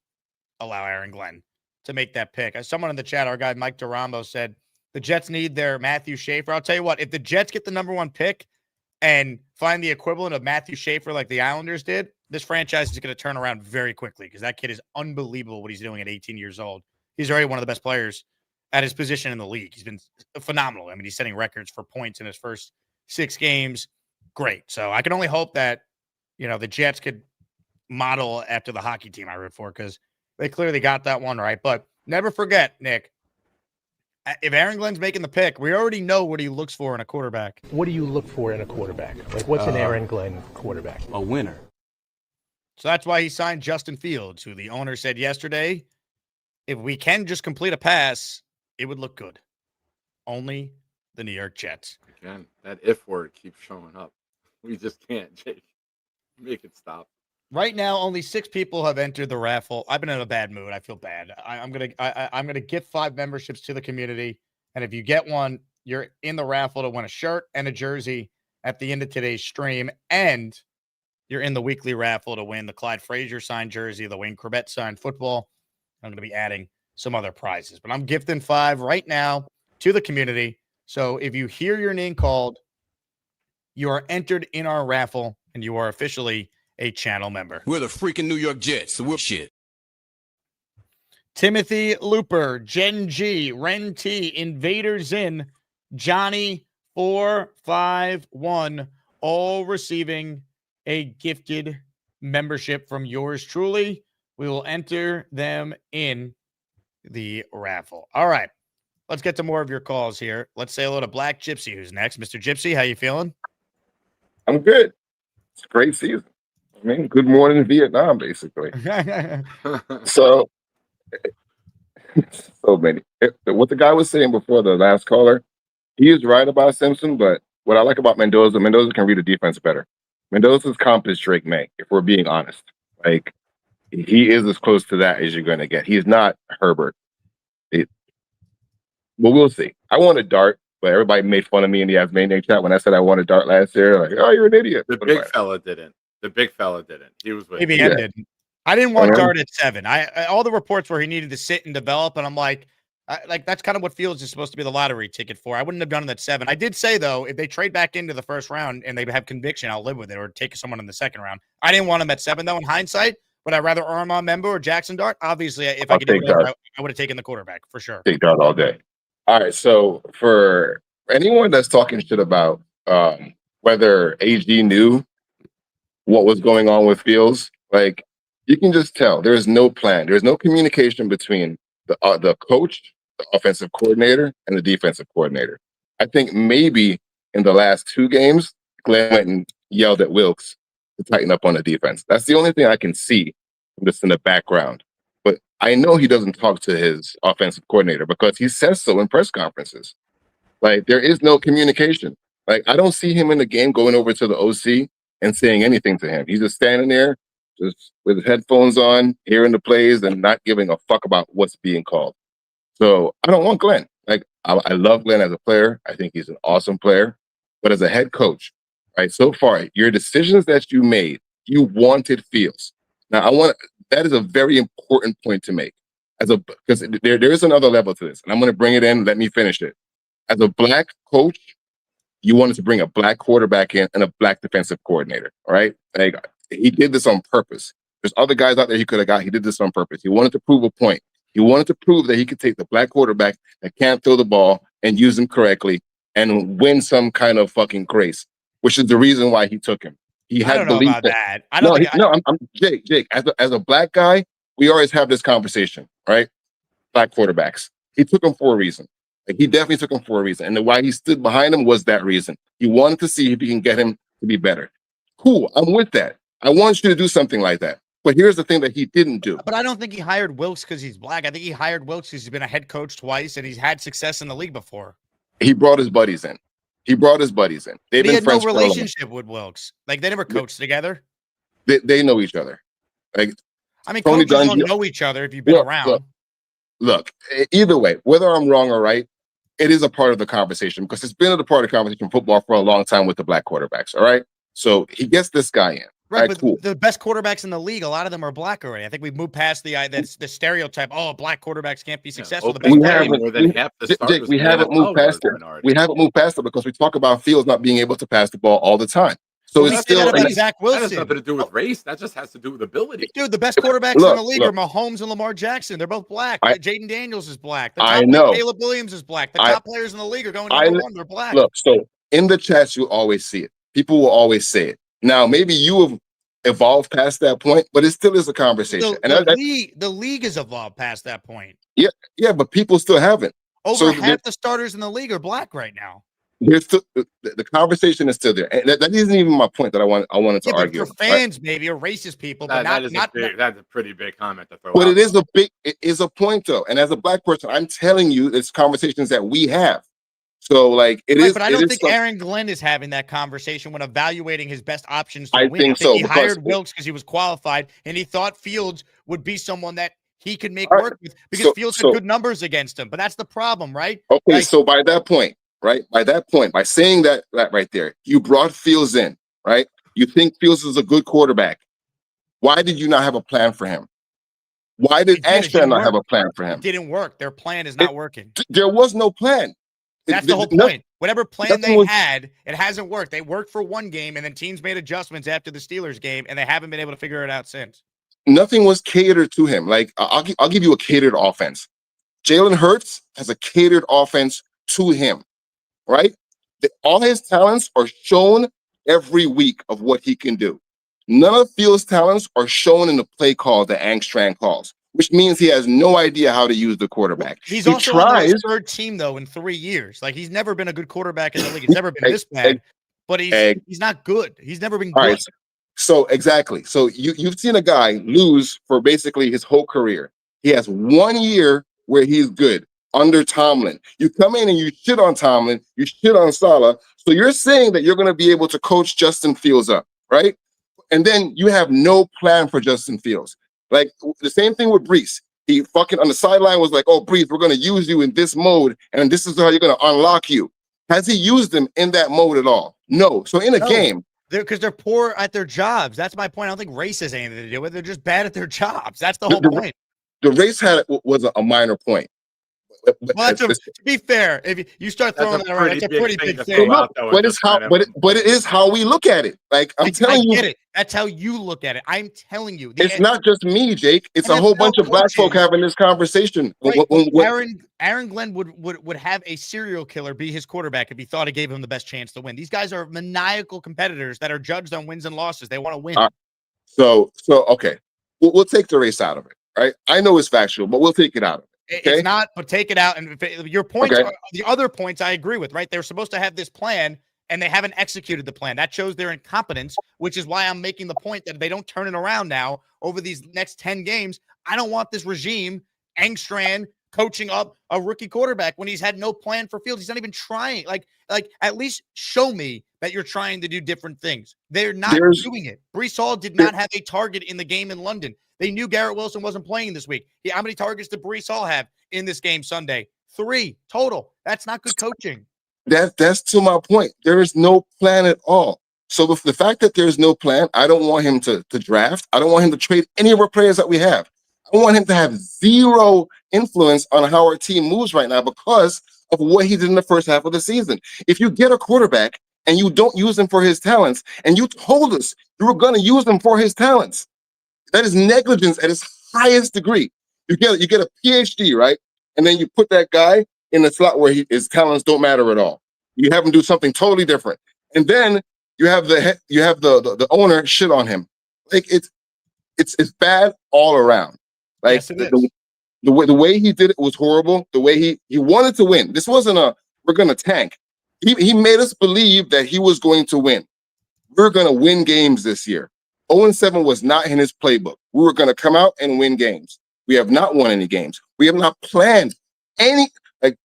allow Aaron Glenn to make that pick. As someone in the chat, our guy Mike Durambo said, the Jets need their Matthew Schaefer. I'll tell you what, if the Jets get the number 1 pick and find the equivalent of Matthew Schaefer like the Islanders did, this franchise is going to turn around very quickly because that kid is unbelievable what he's doing at 18 years old. He's already one of the best players at his position in the league. He's been phenomenal. I mean, he's setting records for points in his first 6 games. Great. So I can only hope that, the Jets could model after the hockey team I root for because they clearly got that one right. But never forget, Nick, if Aaron Glenn's making the pick, we already know what he looks for in a quarterback. What do you look for in a quarterback? Like, what's an Aaron Glenn quarterback? A winner. So that's why he signed Justin Fields, who the owner said yesterday, if we can just complete a pass, it would look good. Only the New York Jets. Again, that if word keeps showing up. We just can't, Jake. Make it stop. Right now, only 6 people have entered the raffle. I've been in a bad mood. I feel bad. I'm gonna gift 5 memberships to the community, and if you get one, you're in the raffle to win a shirt and a jersey at the end of today's stream, and you're in the weekly raffle to win the Clyde Frazier signed jersey, the Wayne Corbett signed football. I'm going to be adding some other prizes, but I'm gifting 5 right now to the community. So if you hear your name called, you are entered in our raffle and you are officially a channel member. We're the freaking New York Jets, so we're shit. Timothy Looper, Jen G, Ren T, Invader Zin, Johnny 451, all receiving a gifted membership from yours truly. We will enter them in the raffle. All right. Let's get to more of your calls here. Let's say hello to Black Gypsy, who's next. Mr. Gypsy, how you feeling? I'm good. It's a great season. I mean, good morning Vietnam, basically. So, so many. What the guy was saying before, the last caller, he is right about Simpson, but what I like about Mendoza can read the defense better. Mendoza's comp is Drake May, if we're being honest. Like, he is as close to that as you're going to get. He's not Herbert. But we'll see. I want a dart, but everybody made fun of me in the Asman chat when I said I wanted dart last year. Like, oh, you're an idiot. The big fella didn't. The big fella didn't. He was with Maybe I didn't. I didn't want Dart at 7. I all the reports where he needed to sit and develop, and I'm like that's kind of what Fields is supposed to be the lottery ticket for. I wouldn't have done it at 7. I did say though, if they trade back into the first round and they have conviction, I'll live with it, or take someone in the second round. I didn't want him at 7 though. In hindsight, would I rather Armand Member or Jackson Dart? Obviously, if I could do it, I would have taken the quarterback for sure. Take Dart all day. All right. So for anyone that's talking shit about whether AG knew what was going on with Fields, like, you can just tell there's no plan. There's no communication between the coach, the offensive coordinator, and the defensive coordinator. I think maybe in the last 2 games, Glenn went and yelled at Wilkes to tighten up on the defense. That's the only thing I can see just in the background. But I know he doesn't talk to his offensive coordinator because he says so in press conferences. Like, there is no communication. Like, I don't see him in the game going over to the OC and saying anything to him. He's just standing there, just with his headphones on, hearing the plays and not giving a fuck about what's being called. So I don't want Glenn. Like, I love Glenn as a player. I think he's an awesome player. But as a head coach, right, so far, your decisions that you made, you wanted Fields. Now, that is a very important point to make. Because there is another level to this, and I'm going to bring it in. Let me finish it. As a black coach, you wanted to bring a black quarterback in and a black defensive coordinator, all right? Like, he did this on purpose. There's other guys out there he could have got. He did this on purpose. He wanted to prove a point. He wanted to prove that he could take the black quarterback that can't throw the ball and use him correctly and win some kind of fucking grace, which is the reason why he took him. He had I don't know belief about that. I don't think I'm Jake. As a black guy, we always have this conversation, right? Black quarterbacks. He took him for a reason. Like, he definitely took him for a reason. And why he stood behind him was that reason. He wanted to see if he can get him to be better. Cool. I'm with that. I want you to do something like that. But here's the thing that he didn't do. But I don't think he hired Wilkes because he's black. I think he hired Wilkes because he's been a head coach twice and he's had success in the league before. He brought his buddies in. They've been He had friends no for a long relationship with Wilkes. Like, they never coached together. They know each other. Like, I mean, Tony coaches don't Dungy- know each other if you've been around. Look, either way, whether I'm wrong or right, it is a part of the conversation because it's been a part of the conversation in football for a long time with the black quarterbacks. All right. So he gets this guy in. Right, but cool. the best quarterbacks in the league, a lot of them are black already. I think we've moved past the stereotype. Oh, black quarterbacks can't be successful. The best We players- haven't, more than half the Jake, starters we in the haven't NFL moved past are it. minorities. We haven't moved past it because we talk about Fields not being able to pass the ball all the time. So Well, it's we say that still about Zach That has Wilson. nothing to do with race. That just has to do with ability. Dude, the best quarterbacks in Look, the league look. are Mahomes and Lamar Jackson. They're both black. I- Jaden Daniels is black. The I top know. Caleb Williams is black. The I- top players in the league are going I- number 1. They're black. Look, so in the chats, you always see it. People will always say it. Now, maybe you have evolved past that point, but it still is a conversation. The league has evolved past that point. Yeah, but people still haven't. Over So half the starters in the league are black right now. There's still, the conversation is still there. And that isn't even my point that I wanted to Yeah, argue. but for fans, maybe, or racist people, but That's a pretty big comment to throw out. But it is a point though. And as a black person, I'm telling you, it's conversations that we have. So like it Right, is. but I don't think Aaron Glenn is having that conversation when evaluating his best options to I win. think so, He because- hired Wilkes because he was qualified, and he thought Fields would be someone that he could make All right, work with because Fields had good numbers against him. But that's the problem, right? Okay, Like, so by that point, right? By that point, by saying that right there, you brought Fields in, right? You think Fields is a good quarterback. Why did you not have a plan for him? Why did Ashton not have a plan for him? it didn't work. Their plan is not working. There was no plan. That's the whole No- point. Whatever plan nothing they was- had, it hasn't worked. They worked for one game, and then teams made adjustments after the Steelers game, and they haven't been able to figure it out since. Nothing was catered to him. Like I'll give you a catered offense. Jalen Hurts has a catered offense to him, right? All his talents are shown every week of what he can do. None of Fields' talents are shown in the play call that Angstrom calls, which means he has no idea how to use the quarterback. He's he also on his third team, though, in 3 years. Like, he's never been a good quarterback in the league. He's never been this bad, but he's not good. He's never been good. All right, so exactly. So you've seen a guy lose for basically his whole career. He has 1 year where he's good under Tomlin. You come in and you shit on Tomlin, you shit on Saleh. So you're saying that you're going to be able to coach Justin Fields up, right? And then you have no plan for Justin Fields. Like the same thing with Brees. He fucking on the sideline was like, "Oh, Brees, we're going to use you in this mode, and this is how you're going to unlock you." Has he used them in that mode at all? No. So in a game, because they're poor at their jobs. That's my point. I don't think race has anything to do with it. They're just bad at their jobs. That's the whole point. The race was a minor point. Well, to be fair, if you start throwing that around, it's a pretty big thing. But it is how we look at it. Like I'm telling you, I get it. That's how you look at it. I'm telling you, it's not just me, Jake. It's a whole bunch of black folk having this conversation. Right. Aaron Glenn would have a serial killer be his quarterback if he thought it gave him the best chance to win. These guys are maniacal competitors that are judged on wins and losses. They want to win. So okay, we'll take the race out of it. Right? I know it's factual, but we'll take it out of it. Okay? It's not, but take it out. And your points, the other points I agree with, right? They're supposed to have this plan and they haven't executed the plan. That shows their incompetence, which is why I'm making the point that if they don't turn it around now over these next 10 games, I don't want this regime, Angstrom, coaching up a rookie quarterback when he's had no plan for Fields. He's not even trying. Like at least show me that you're trying to do different things. They're not doing it. Brees Hall did not have a target in the game in London. They knew Garrett Wilson wasn't playing this week. How many targets did Brees Hall have in this game Sunday? 3 total. That's not good coaching. That's to my point. There is no plan at all. So with the fact that there's no plan, I don't want him to draft. I don't want him to trade any of our players that we have. I want him to have zero influence on how our team moves right now because of what he did in the first half of the season. If you get a quarterback and you don't use him for his talents, and you told us you were going to use him for his talents, that is negligence at its highest degree. You get a PhD, right? And then you put that guy in the slot where his talents don't matter at all. You have him do something totally different, and then you have the owner shit on him. Like it's bad all around. Like yes, it is. The way he did it was horrible. The way he wanted to win. This wasn't we're gonna tank. He made us believe that he was going to win. We're gonna win games this year. 0-7 was not in his playbook. We were going to come out and win games. We have not won any games. We have not planned any. Like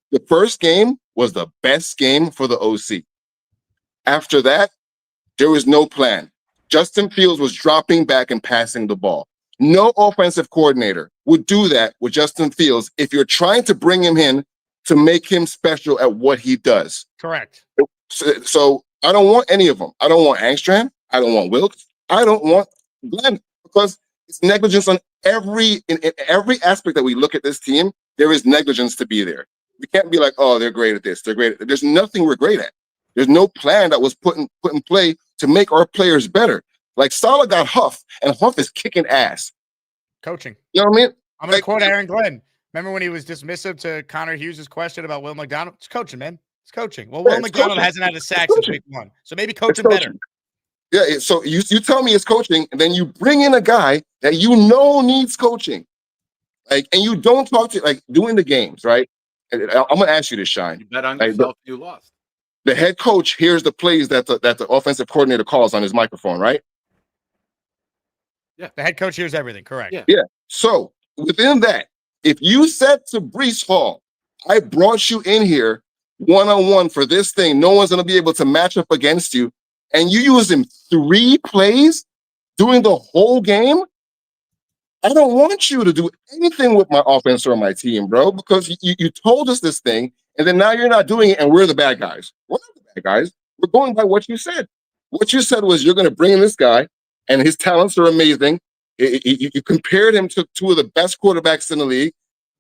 the first game was the best game for the OC. After that, there was no plan. Justin Fields was dropping back and passing the ball. No offensive coordinator would do that with Justin Fields if you're trying to bring him in to make him special at what he does. Correct. So I don't want any of them. I don't want Angstrom. I don't want Wilkes. I don't want Glenn because it's negligence on in every aspect that we look at this team. There is negligence to be there. We can't be like, oh, they're great at this. They're great at that. There's nothing we're great at. There's no plan that was put in play to make our players better. Like Saleh got Huff, and Huff is kicking ass. Coaching. You know what I mean? I'm going to quote Aaron Glenn. Remember when he was dismissive to Connor Hughes' question about Will McDonald? It's coaching, man. It's coaching. Well, Will McDonald hasn't had a sack since week 1. So maybe coach him better. Yeah, so you tell me it's coaching, and then you bring in a guy that you know needs coaching, like, and you don't talk to like doing the games, right? And I'm gonna ask you this, Shine. You bet on yourself. You lost. The head coach hears the plays that the offensive coordinator calls on his microphone, right? Yeah, the head coach hears everything. Correct. Yeah. So within that, if you said to Brees Hall, "I brought you in here one-on-one for this thing, no one's gonna be able to match up against you," and you use him 3 plays during the whole game, I don't want you to do anything with my offense or my team, bro, because you told us this thing, and then now you're not doing it, and we're the bad guys. We're not the bad guys. We're going by what you said. What you said was you're going to bring in this guy, and his talents are amazing. You compared him to 2 of the best quarterbacks in the league,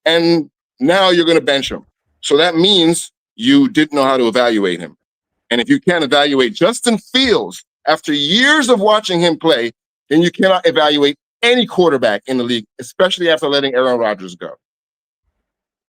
and now you're going to bench him. So that means you didn't know how to evaluate him. And if you can't evaluate Justin Fields after years of watching him play, then you cannot evaluate any quarterback in the league, especially after letting Aaron Rodgers go.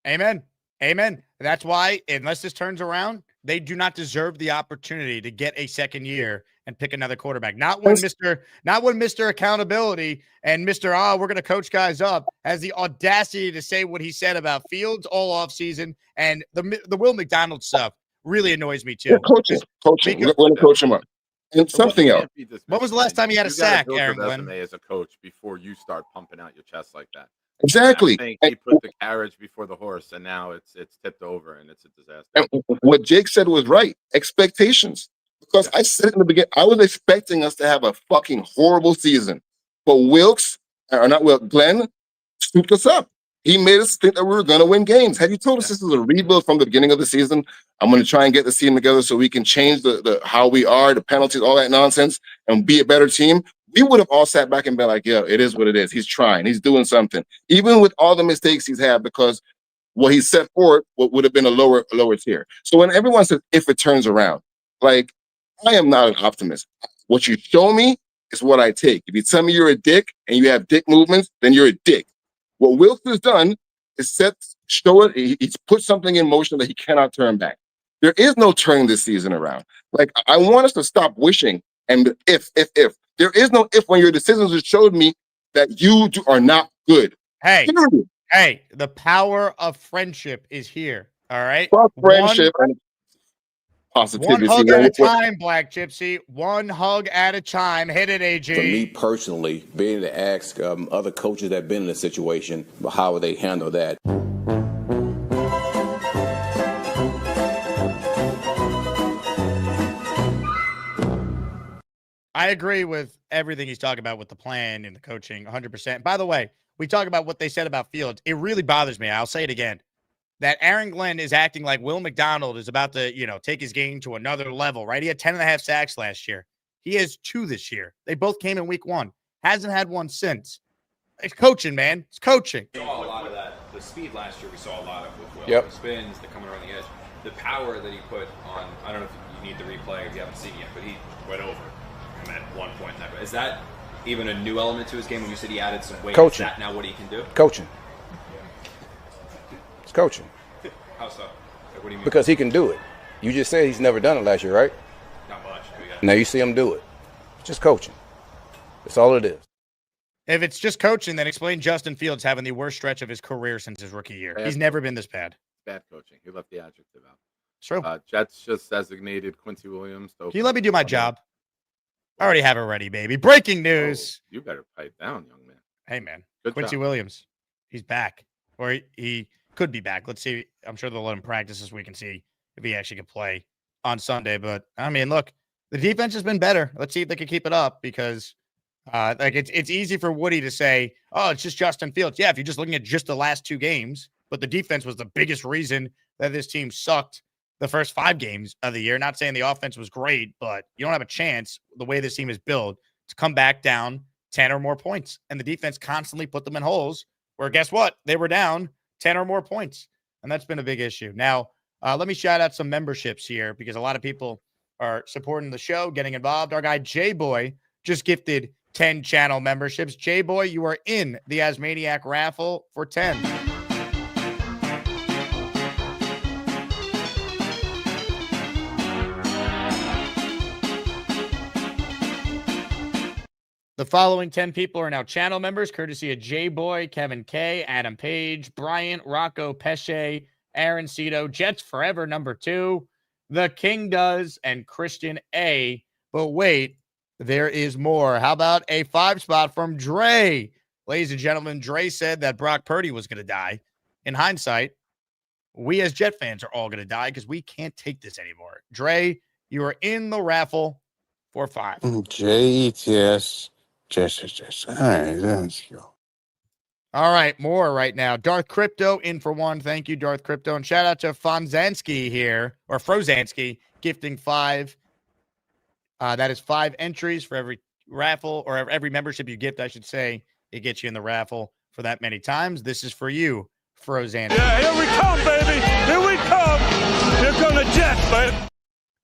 Amen. Amen. That's why, unless this turns around, they do not deserve the opportunity to get a second year and pick another quarterback. Not when Mr. Accountability and Mr. We're going to coach guys up has the audacity to say what he said about Fields all offseason, and the Will McDonald stuff really annoys me too. Yeah, coaching. We're going to coach him up. And something else. When was the last time he had a sack, build Aaron your Glenn? resume as a coach before you start pumping out your chest like that. Exactly. I think he put the carriage before the horse, and now it's tipped over, and it's a disaster. And what Jake said was right. Expectations. Because I said in the beginning, I was expecting us to have a fucking horrible season. But Glenn scooped us up. He made us think that we were going to win games. Had you told us this was a rebuild from the beginning of the season, I'm going to try and get the team together so we can change the how we are, the penalties, all that nonsense, and be a better team, we would have all sat back and been like, yeah, it is what it is. He's trying. He's doing something. Even with all the mistakes he's had, because what he set forward would have been a lower tier. So when everyone says, if it turns around, like, I am not an optimist. What you show me is what I take. If you tell me you're a dick and you have dick movements, then you're a dick. What Wilkes has done is he's put something in motion that he cannot turn back. There is no turning this season around. Like, I want us to stop wishing and if. There is no if when your decisions have showed me that you are not good. Hey, the power of friendship is here. All right. Fuck friendship and positivity. One hug at a time, Black Gypsy. One hug at a time. Hit it, AG. For me personally, being able to ask other coaches that have been in this situation, how would they handle that? I agree with everything he's talking about with the plan and the coaching, 100%. By the way, we talk about what they said about Fields. It really bothers me. I'll say it again. That Aaron Glenn is acting like Will McDonald is about to, take his game to another level, right? He had 10.5 sacks last year. He has 2 this year. They both came in week 1. Hasn't had one since. It's coaching, man. It's coaching. We saw a lot of that. The speed last year, we saw a lot of with Will. Yep. The spins, the coming around the edge. The power that he put on, I don't know if you need the replay if you haven't seen it yet, but he went over him at one point. Is that even a new element to his game when you said he added some weight? Coaching. Is that now what he can do? Coaching. It's coaching. How so? Like, what do you mean? Because he can do it. You just said he's never done it last year, right? Not much. Now you see him do it. It's just coaching. That's all it is. If it's just coaching, then explain Justin Fields having the worst stretch of his career since his rookie year. He's never been this bad. Bad coaching. He left the adjective out. True. Jets just designated Quincy Williams. Can you let me do my job? I already have it ready, baby. Breaking news. You better pipe down, young man. Hey, man. Good Quincy job. Williams. He's back. Or he could be back. Let's see. I'm sure they'll let him practice this week and see if he actually can play on Sunday. But, I mean, look, the defense has been better. Let's see if they can keep it up because it's easy for Woody to say, oh, it's just Justin Fields. Yeah, if you're just looking at just the last 2 games. But the defense was the biggest reason that this team sucked the first 5 games of the year. Not saying the offense was great, but you don't have a chance the way this team is built to come back down 10 or more points. And the defense constantly put them in holes where guess what? They were down 10 or more points. And that's been a big issue. Now, let me shout out some memberships here because a lot of people are supporting the show, getting involved. Our guy J-Boy just gifted 10 channel memberships. J-Boy, you are in the Asmaniac raffle for 10. The following 10 people are now channel members, courtesy of J-Boy, Kevin K, Adam Page, Bryant, Rocco Pesce, Aaron Cito, Jets Forever #2, The King Does, and Christian A. But wait, there is more. How about a 5 spot from Dre? Ladies and gentlemen, Dre said that Brock Purdy was going to die. In hindsight, we as Jet fans are all going to die because we can't take this anymore. Dre, you are in the raffle for 5. JETS. All right, let's go. All right, more right now. Darth Crypto in for 1. Thank you, Darth Crypto. And shout out to Fonzansky here, or Frozansky, gifting 5. That is 5 entries for every raffle, or every membership you gift, I should say. It gets you in the raffle for that many times. This is for you, Frozansky. Yeah, here we come, baby. Here we come. Here come the Jets, baby.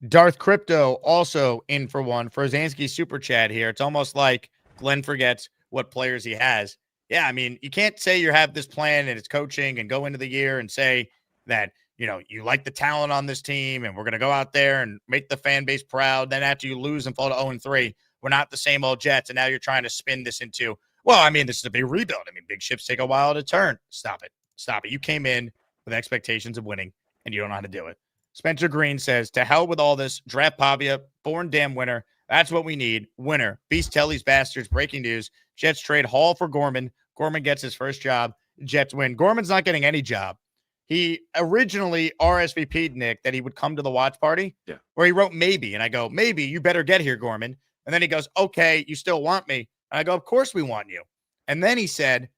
Darth Crypto also in for 1. Frozansky super chat here. It's almost like Glenn forgets what players he has. Yeah, I mean, you can't say you have this plan and it's coaching and go into the year and say that, you like the talent on this team and we're going to go out there and make the fan base proud. Then after you lose and fall to 0-3, we're not the same old Jets. And now you're trying to spin this into, well, I mean, this is a big rebuild. I mean, big ships take a while to turn. Stop it. Stop it. You came in with expectations of winning and you don't know how to do it. Spencer Green says, to hell with all this. Draft Pavia, born damn winner. That's what we need. Winner. Beast tell these bastards. Breaking news. Jets trade Hall for Gorman. Gorman gets his first job. Jets win. Gorman's not getting any job. He originally RSVP'd Nick that he would come to the watch party. Yeah. Where he wrote maybe. And I go, maybe you better get here, Gorman. And then he goes, okay, you still want me? And I go, of course we want you. And then he said,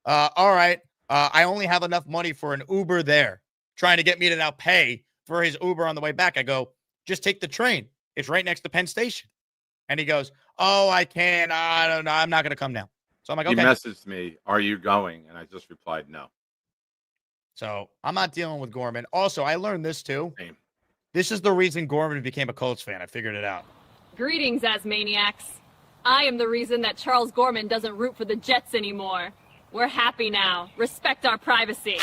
all right, I only have enough money for an Uber there, trying to get me to now pay for his Uber on the way back. I go, just take the train. It's right next to Penn Station. And he goes, oh, I can't. I don't know. I'm not going to come now. So I'm like, okay. He messaged me, are you going? And I just replied, no. So I'm not dealing with Gorman. Also, I learned this too. Same. This is the reason Gorman became a Colts fan. I figured it out. Greetings, Asmaniacs. I am the reason that Charles Gorman doesn't root for the Jets anymore. We're happy now. Respect our privacy.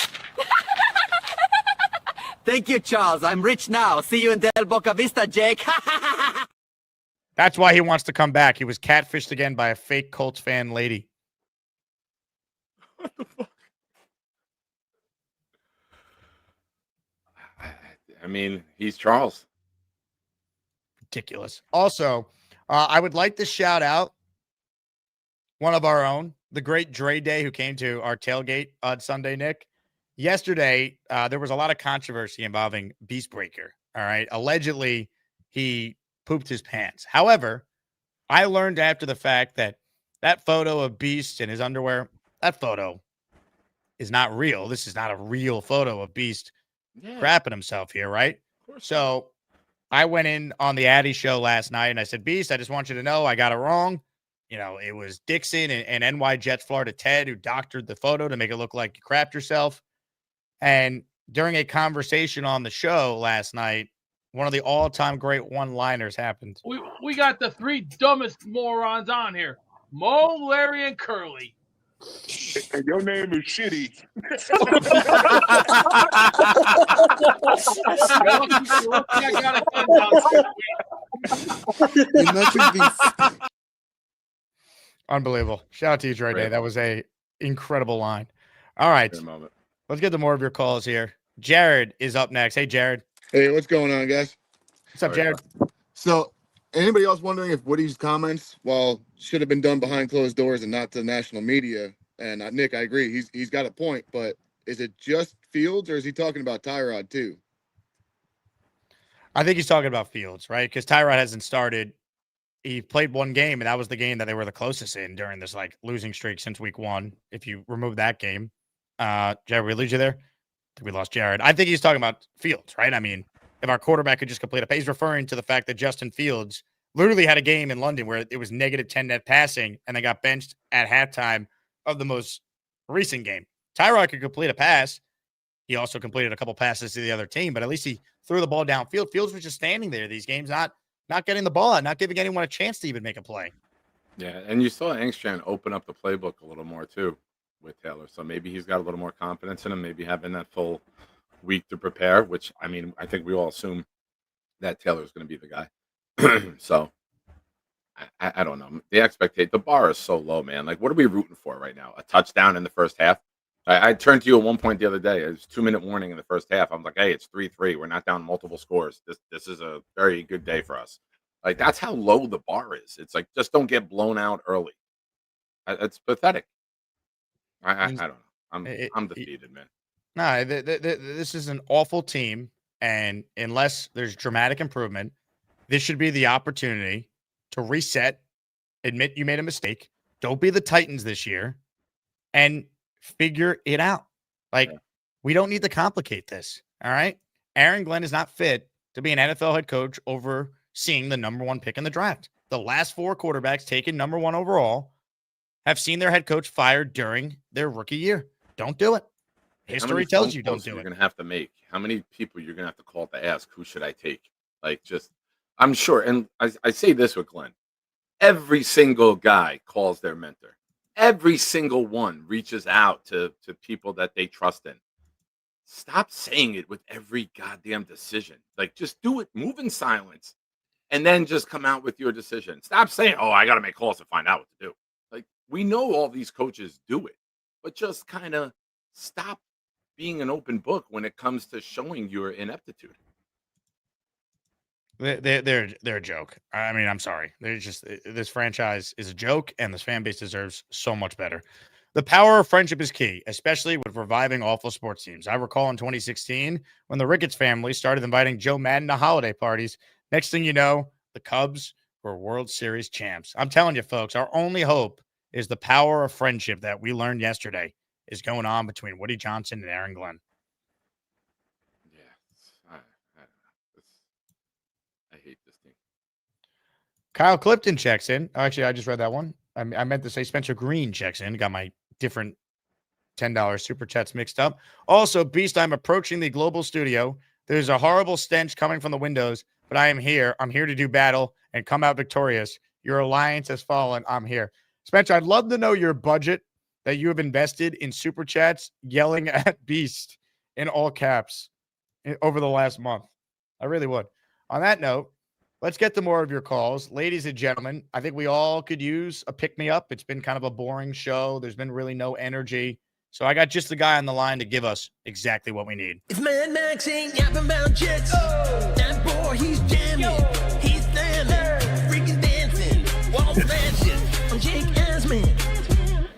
Thank you, Charles. I'm rich now. See you in Del Boca Vista, Jake. That's why he wants to come back. He was catfished again by a fake Colts fan lady. What the fuck? I mean, he's Charles. Ridiculous. Also, I would like to shout out one of our own, the great Dre Day, who came to our tailgate on Sunday, Nick. Yesterday, there was a lot of controversy involving Beastbreaker. All right. Allegedly, he pooped his pants. However, I learned after the fact that that photo of Beast in his underwear, that photo is not real. This is not a real photo of Beast crapping himself here, right? So I went in on the Addy show last night and I said, Beast, I just want you to know I got it wrong. It was Dixon and NY Jets Florida Ted who doctored the photo to make it look like you crapped yourself. And during a conversation on the show last night, one of the all-time great one-liners happened. We got the three dumbest morons on here. Mo, Larry, and Curly. And your name is Shitty. Unbelievable. Shout out to you, Dre Day. That was a incredible line. All right. Let's get to more of your calls here. Jared is up next. Hey, Jared. Hey, what's going on, guys? What's up, Jared? So, anybody else wondering if Woody's comments, should have been done behind closed doors and not to national media? And Nick, I agree. He's got a point, but is it just Fields or is he talking about Tyrod too? I think he's talking about Fields, right? Because Tyrod hasn't started. He played one game, and that was the game that they were the closest in during this losing streak since week 1. If you remove that game, Jared, we lose you there. I think we lost Jared. I think he's talking about Fields, right? I mean, if our quarterback could just complete a, he's referring to the fact that Justin Fields literally had a game in London where it was -10 net passing, and they got benched at halftime of the most recent game. Tyrod could complete a pass. He also completed a couple passes to the other team, but at least he threw the ball downfield. Fields was just standing there these games, not getting the ball out, not giving anyone a chance to even make a play. Yeah, and you saw Engstrand open up the playbook a little more too with Taylor. So maybe he's got a little more confidence in him, maybe having that full week to prepare, which, I mean, I think we all assume that Taylor's going to be the guy. So I don't know. The bar is so low, man. Like, what are we rooting for right now? A touchdown in the first half? I turned to you at one point the other day. It was 2-minute warning in the first half. I'm like, hey, it's 3-3. We're not down multiple scores. This is a very good day for us. Like, that's how low the bar is. It's like, just don't get blown out early. It's pathetic. I don't know. I'm defeated, man. No, this is an awful team, and unless there's dramatic improvement, this should be the opportunity to reset, admit you made a mistake, don't be the Titans this year, and figure it out. We don't need to complicate this, all right? Aaron Glenn is not fit to be an NFL head coach overseeing the number 1 pick in the draft. The last 4 quarterbacks taken number 1 overall have seen their head coach fired during their rookie year. Don't do it. History tells you don't do it. You're going to have to make. How many people you're going to have to call to ask, who should I take? I'm sure. And I say this with Glenn. Every single guy calls their mentor. Every single one reaches out to people that they trust in. stop saying it with every goddamn decision. Like, just do it, move in silence, and then just come out with your decision. Stop saying, "Oh, I got to make calls to find out what to do." Like, we know all these coaches do it, but just kind of stop being an open book when it comes to showing your ineptitude. They're a joke. I mean, I'm sorry. They're just this franchise is a joke, and this fan base deserves so much better. The power of friendship is key, especially with reviving awful sports teams. I recall in 2016 when the Ricketts family started inviting Joe Madden to holiday parties. Next thing you know, the Cubs were World Series champs. I'm telling you, folks, our only hope is the power of friendship that we learned yesterday is going on between Woody Johnson and Aaron Glenn. Yeah, I hate this thing. Kyle Clifton checks in. Actually, I just read that one. I meant to say Spencer Green checks in. Got my different $10 super chats mixed up. Also, Beast, I'm approaching the global studio. There's a horrible stench coming from the windows, but I am here. I'm here to do battle and come out victorious. Your alliance has fallen. I'm here. Spencer, I'd love to know your budget that you have invested in super chats yelling at Beast in all caps over the last month. I really would. On that note, let's get to more of your calls. Ladies and gentlemen, I think we all could use a pick-me-up. It's been kind of a boring show. There's been really no energy. So I got just the guy on the line to give us exactly what we need. If Mad Max ain't yapping about jets, that boy, he's jamming. He's slamming, freaking dancing, wall smashing. I'm Jake Asman.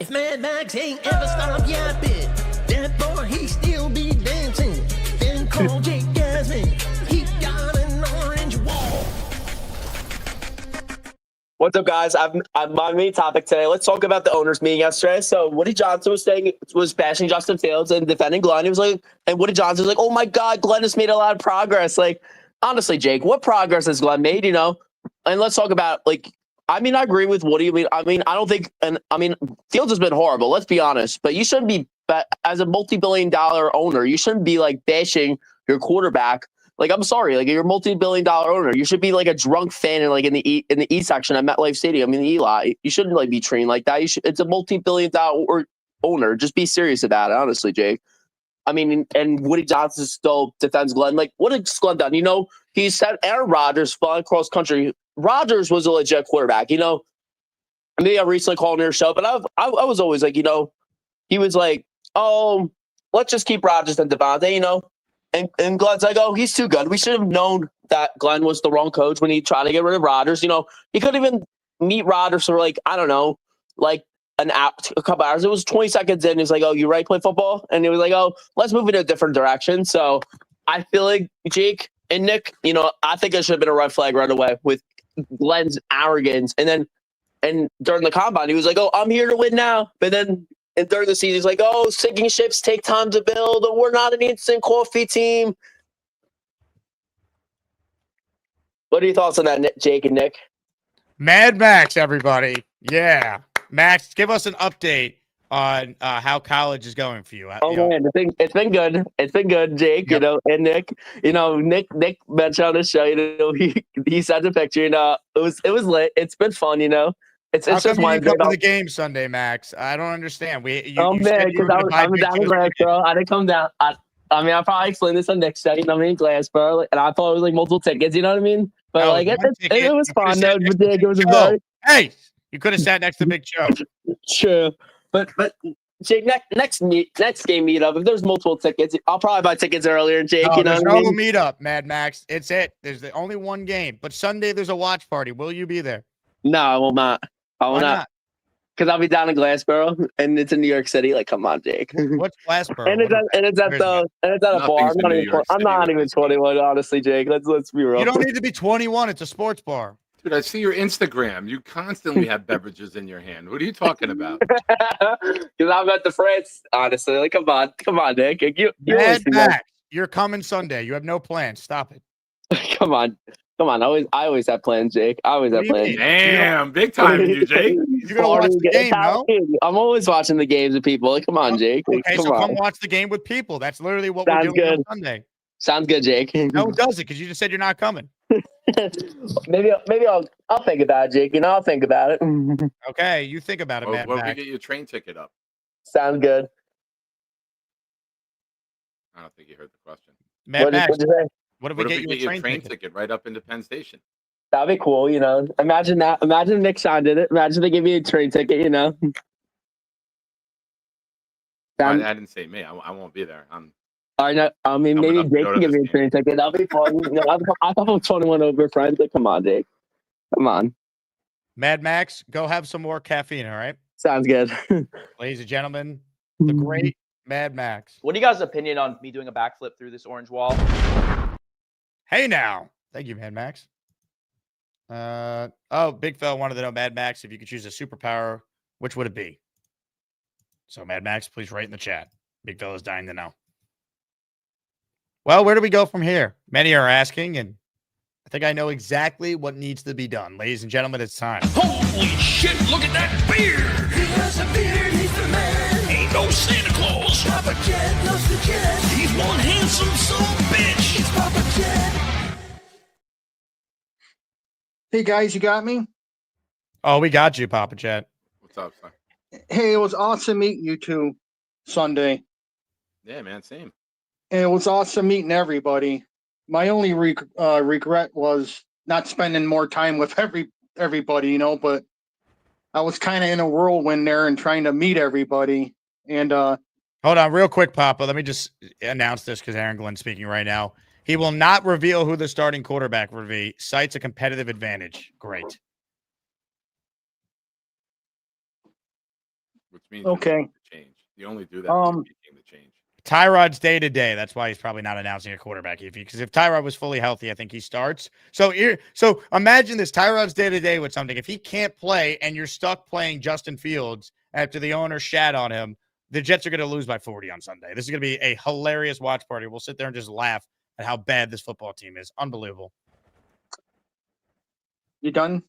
If Mad Max ain't ever stopped yapping, that boy, he still be dancing. Then call Jake Asman. He got an orange wall. What's up, guys? I'm my main topic today. Let's talk about the owners meeting yesterday. So Woody Johnson was bashing Justin Fields and defending Glenn. He was like, and Woody Johnson was like, "Oh my God, Glenn has made a lot of progress." Like, honestly, Jake, what progress has Glenn made? And let's talk about I agree with Woody. I don't think, Fields has been horrible. Let's be honest. But you shouldn't be, as a multi-billion-dollar owner, you shouldn't be bashing your quarterback. I'm sorry, you're a multi-billion-dollar owner. You should be a drunk fan in the E section at MetLife Stadium in the E lot. You shouldn't be trained like that. It's a multi-billion-dollar owner. Just be serious about it, honestly, Jake. And Woody Johnson still defends Glenn. What has Glenn done? He said Aaron Rodgers flying cross country. Rodgers was a legit quarterback. Maybe I recently called in your show, but I was always he was oh, let's just keep Rodgers and Devontae, And Glenn's like, oh, he's too good. We should have known that Glenn was the wrong coach when he tried to get rid of Rodgers. He couldn't even meet Rodgers for an hour, a couple hours. It was 20 seconds in. He's like, oh, you ready to play football? And he was like, oh, let's move in a different direction. So I feel like Jake and Nick, I think it should have been a red flag right away with Glenn's arrogance. And during the combine, he was like, oh, I'm here to win now. But then and during the season, he's like, oh, sinking ships take time to build. We're not an instant coffee team. What are your thoughts on that, Jake and Nick? Mad Max, everybody. Yeah. Max, give us an update on how college is going for you. Man, it's been good. It's been good, Jake, Yep. And Nick. Nick mentioned on the show, he sent a picture, it was lit. It's been fun, It's How just come you one didn't come to the game Sunday, Max? I don't understand. Man, because I was down in Glassboro. I didn't come down. I'll probably explain this on next day. In Glassboro, and I thought it was multiple tickets. You know what I mean? But it was fun. Though. It was a very hey. You could have sat next to Big Joe. True, but Jake, next game meetup. If there's multiple tickets, I'll probably buy tickets earlier. Jake, no, there's no meetup, Mad Max. It's it. There's only one game. But Sunday there's a watch party. Will you be there? No, I will not. I will not. Because I'll be down in Glassboro, and it's in New York City. Come on, Jake. What's Glassboro? and it's at a bar. I'm not even 21, honestly, Jake. Let's be real. You don't need to be 21. It's a sports bar. Dude, I see your Instagram. You constantly have beverages in your hand. What are you talking about? Because I'm at the France, honestly. Come on, Nick. Mad Max, you're coming Sunday. You have no plans. Stop it. Come on. I always have plans, Jake. I always have plans. Damn, big time you, Jake. You're gonna watch the game, no? I'm always watching the games with people. Come on, Jake. Okay, come watch the game with people. That's literally what we're doing on Sunday. Sounds good, Jake. No, it doesn't, because you just said you're not coming. maybe I'll think about it, Jake. I'll think about it. Okay, you think about it, Mad Well, Max. we get your train ticket up. Sounds good. I don't think you heard the question. Mad Max, What'd you say? what if What we if get we you get a you a train train ticket? ticket right up into Penn Station? That'd be cool, you know. Imagine that. Imagine Nick Shine did it. Imagine they give me a train ticket, you know. I didn't say me. I won't be there. I mean, Coming maybe up to Jake go can to give this me a train ticket. That'll be fun. You know, I thought I'm 21 over, friends. Like, come on, Jake. Come on. Mad Max, go have some more caffeine, all right? Sounds good. Ladies and gentlemen, the great Mad Max. What do you guys' opinion on me doing a backflip through this orange wall? Hey now. Thank you, Mad Max. Big Phil wanted to know, Mad Max, if you could choose a superpower, which would it be? So, Mad Max, please write in the chat. Big Phil is dying to know. Well, where do we go from here? Many are asking, and I think I know exactly what needs to be done. Ladies and gentlemen, it's time. Holy shit, look at that beard! He has a beard, he's the man. Ain't no Santa Claus. Papa Jet loves the jet. He's one handsome son of a bitch. It's Papa Jet. Hey guys, you got me? Oh, we got you, Papa Chat. What's up, son? Hey, it was awesome meeting you two Sunday. Yeah, man, same. And it was awesome meeting everybody. My only regret was not spending more time with everybody, you know, but I was kind of in a whirlwind there and trying to meet everybody. And hold on real quick, Papa. Let me just announce this because Aaron Glenn's speaking right now. He will not reveal who the starting quarterback will be. Cites a competitive advantage. Great. Which means okay. Change. You only do that when you're making the change. Tyrod's day to day. That's why he's probably not announcing a quarterback. Because if Tyrod was fully healthy, I think he starts. So imagine this: Tyrod's day to day with something. If he can't play and you're stuck playing Justin Fields after the owner shat on him, the Jets are going to lose by 40 on Sunday. This is going to be a hilarious watch party. We'll sit there and just laugh at how bad this football team is. Unbelievable. You done?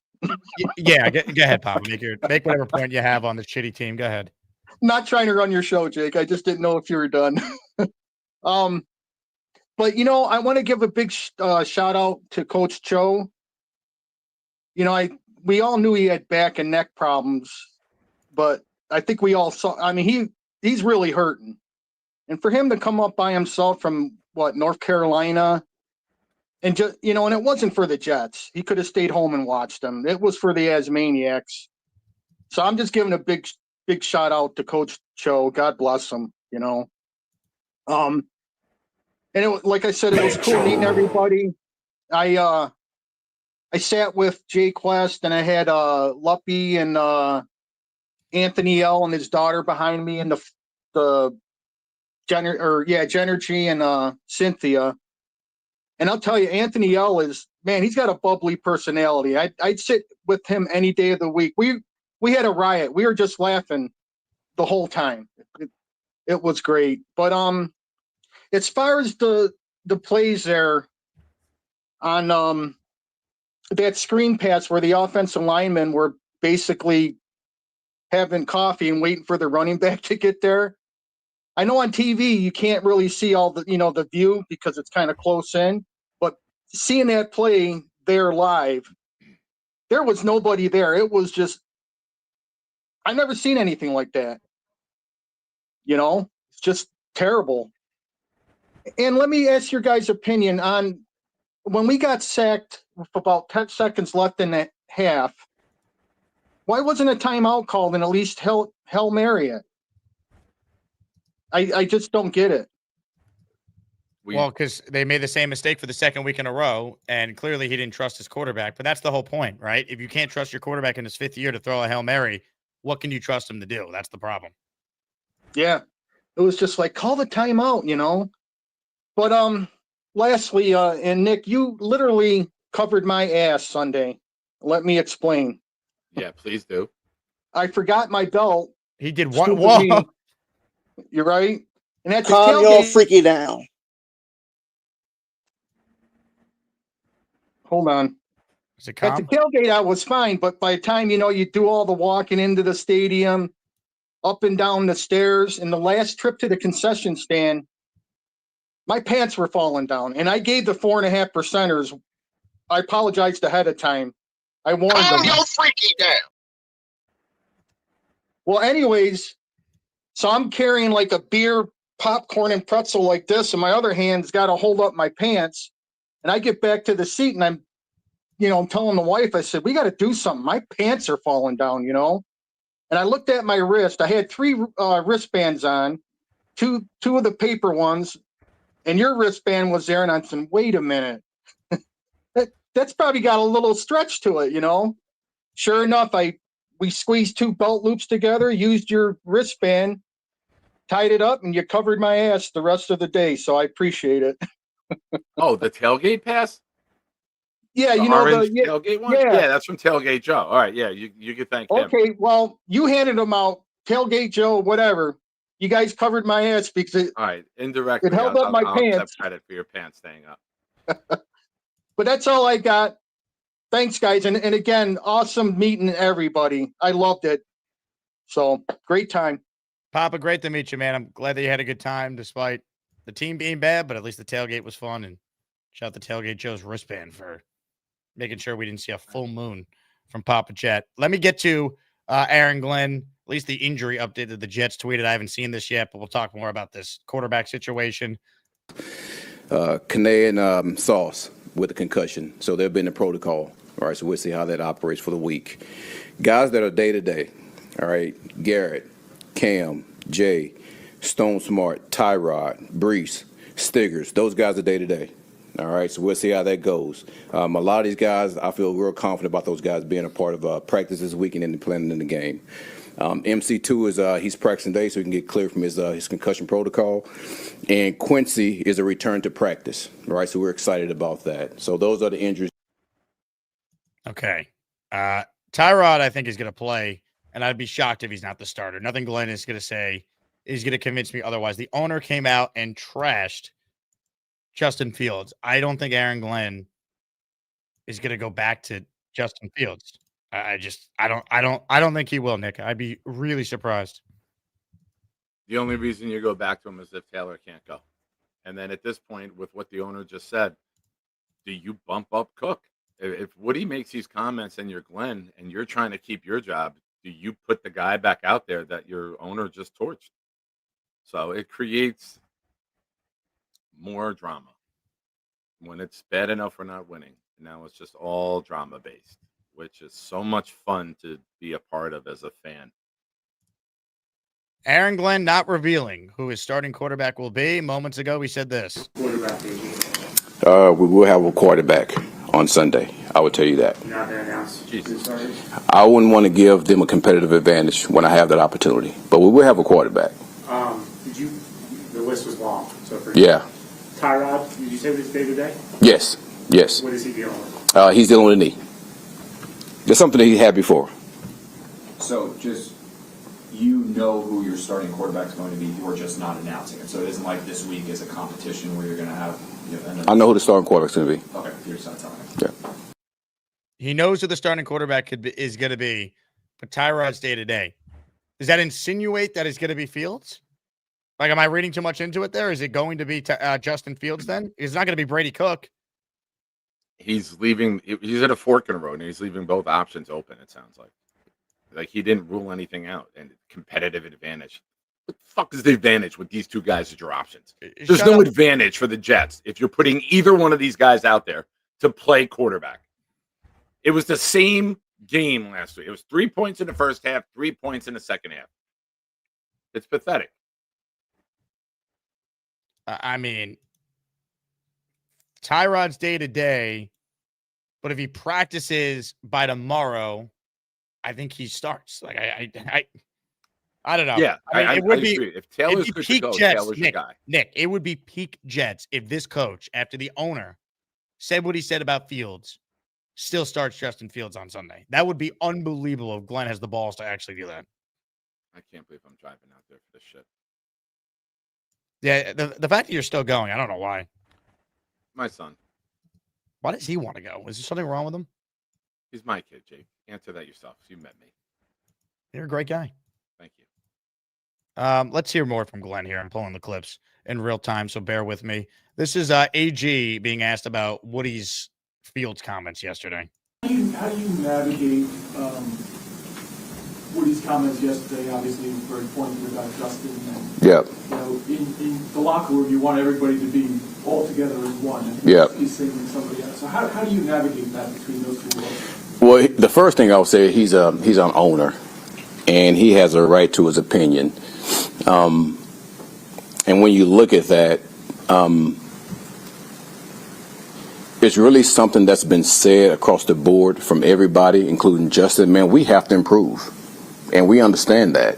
Yeah, go ahead, Papa. Make whatever point you have on this shitty team. Go ahead. Not trying to run your show, Jake. I just didn't know if you were done. But you know, I want to give a big shout out to Coach Cho. You know, we all knew he had back and neck problems, but I think we all saw. I mean, he's really hurting, and for him to come up by himself from North Carolina, and just and it wasn't for the Jets. He could have stayed home and watched them. It was for the Asmaniacs. So I'm just giving a big shout out to Coach Cho. God bless him. You know. And like I said, it was cool meeting everybody. I sat with Jay Quest, and I had Luppy and Anthony L and his daughter behind me, and the Genergy and Cynthia. And I'll tell you, Anthony L he's got a bubbly personality. I'd sit with him any day of the week. We had a riot. We were just laughing the whole time. It was great. But as far as the plays there on that screen pass where the offensive linemen were basically having coffee and waiting for the running back to get there. I know on TV you can't really see all the view because it's kind of close in, but seeing that play there live, there was nobody there. It was just, I've never seen anything like that. It's just terrible. And let me ask your guys' opinion on when we got sacked with about 10 seconds left in the half, why wasn't a timeout called and at least Hail Mary it? I just don't get it. Well, because they made the same mistake for the second week in a row, and clearly he didn't trust his quarterback. But that's the whole point, right? If you can't trust your quarterback in his fifth year to throw a Hail Mary, what can you trust him to do? That's the problem. Yeah. It was just like, call the timeout, But lastly, and Nick, you literally covered my ass Sunday. Let me explain. Yeah, please do. I forgot my belt. He did what? Stupid Whoa. me. You're right. And at the Calm your tailgate, freaky down. hold on. Is it At the tailgate, I was fine, but by the time you do all the walking into the stadium, up and down the stairs, and the last trip to the concession stand, my pants were falling down, and I gave the 4.5%ers. I apologized ahead of time. I warned them. Calm your freaky down. Well, anyways, so I'm carrying like a beer popcorn and pretzel like this, and my other hand's got to hold up my pants. And I get back to the seat, and I'm telling the wife, I said, we got to do something. My pants are falling down, And I looked at my wrist. I had 3 wristbands on, two of the paper ones, and your wristband was there. And I'm saying, wait a minute. That's probably got a little stretch to it, Sure enough, we squeezed 2 belt loops together, used your wristband, tied it up, and you covered my ass the rest of the day. So I appreciate it. Oh, the tailgate pass? Yeah, the orange tailgate one? yeah. Yeah, that's from Tailgate Joe. All right, yeah, you can thank him. Okay, well, you handed them out, Tailgate Joe, whatever. You guys covered my ass because All right, indirectly, it held up my I'll pants. accept credit for your pants staying up. But that's all I got. Thanks, guys. And again, awesome meeting everybody. I loved it. So, great time. Papa, great to meet you, man. I'm glad that you had a good time despite the team being bad, but at least the tailgate was fun. And shout out to Tailgate Joe's wristband for making sure we didn't see a full moon from Papa Chat. Let me get to Aaron Glenn, at least the injury update that the Jets tweeted. I haven't seen this yet, but we'll talk more about this quarterback situation. Kane and Sauce with a concussion. So they've been in protocol. All right, so we'll see how that operates for the week. Guys that are day-to-day, all right, Garrett, Cam, Jay, Stone Smart, Tyrod, Brees, Stiggers, those guys are day-to-day. All right, so we'll see how that goes. A lot of these guys, I feel real confident about those guys being a part of practice this weekend and planning in the game. MC2 is he's practicing today, so he can get clear from his concussion protocol. And Quincy is a return to practice. All right, so we're excited about that. So those are the injuries. Okay. Tyrod, I think, is going to play, and I'd be shocked if he's not the starter. Nothing Glenn is going to say is going to convince me otherwise. The owner came out and trashed Justin Fields. I don't think Aaron Glenn is going to go back to Justin Fields. I don't think he will, Nick. I'd be really surprised. The only reason you go back to him is if Taylor can't go. And then at this point, with what the owner just said, do you bump up Cook? If Woody makes these comments and you're Glenn and you're trying to keep your job, do you put the guy back out there that your owner just torched? So it creates more drama when it's bad enough we're not winning. Now it's just all drama based, which is so much fun to be a part of as a fan. Aaron Glenn not revealing who his starting quarterback will be. Moments ago, we said this. We will have a quarterback on Sunday. I would tell you that. You're not going to announce. I wouldn't want to give them a competitive advantage when I have that opportunity, but we will have a quarterback. The list was long. So for Yeah. Tyrod, did you say this day to day? Yes. What is he dealing with? He's dealing with a knee. That's something that he had before. So just who your starting quarterback is going to be. You're just not announcing it. So it isn't like this week is a competition where you're going to have. I know who the starting quarterback's going to be. Okay, you're just not telling me. Yeah. He knows who the starting quarterback is going to be, but Tyrod's day to day. Does that insinuate that it's going to be Fields? Like, am I reading too much into it there? Is it going to be Justin Fields then? It's not going to be Brady Cook. He's leaving. He's at a fork in the road, and he's leaving both options open, it sounds like. Like, he didn't rule anything out. And competitive advantage. What the fuck is the advantage with these two guys as your options? There's no advantage for the Jets if you're putting either one of these guys out there to play quarterback. It was the same game last week. It was 3 points in the first half, 3 points in the second half. It's pathetic. I mean, Tyrod's day to day, but if he practices by tomorrow, I think he starts. Like I don't know. Yeah, I mean, it would be agree. If Taylor's good to go, Jets, Taylor's your guy. Nick, it would be peak Jets if this coach, after the owner said what he said about Fields, still starts Justin Fields on Sunday. That would be unbelievable if Glenn has the balls to actually do that. I can't believe I'm driving out there for this shit. Yeah, the fact that you're still going, I don't know why. My son. Why does he want to go? Is there something wrong with him? He's my kid, Jake. Answer that yourself. You met me. You're a great guy. Thank you. Let's hear more from Glenn here. I'm pulling the clips in real time, so bear with me. This is AG being asked about Woody's Fields comments yesterday. How do you navigate Woody's comments yesterday, obviously very pointed about Justin. And, Yep. You know, in the locker room, you want everybody to be all together as one. And Yep. he's singing somebody else. So how do you navigate that between those two worlds? Well, the first thing I would say, he's an owner, and he has a right to his opinion. And when you look at that, it's really something that's been said across the board from everybody, including Justin. Man, we have to improve, and we understand that.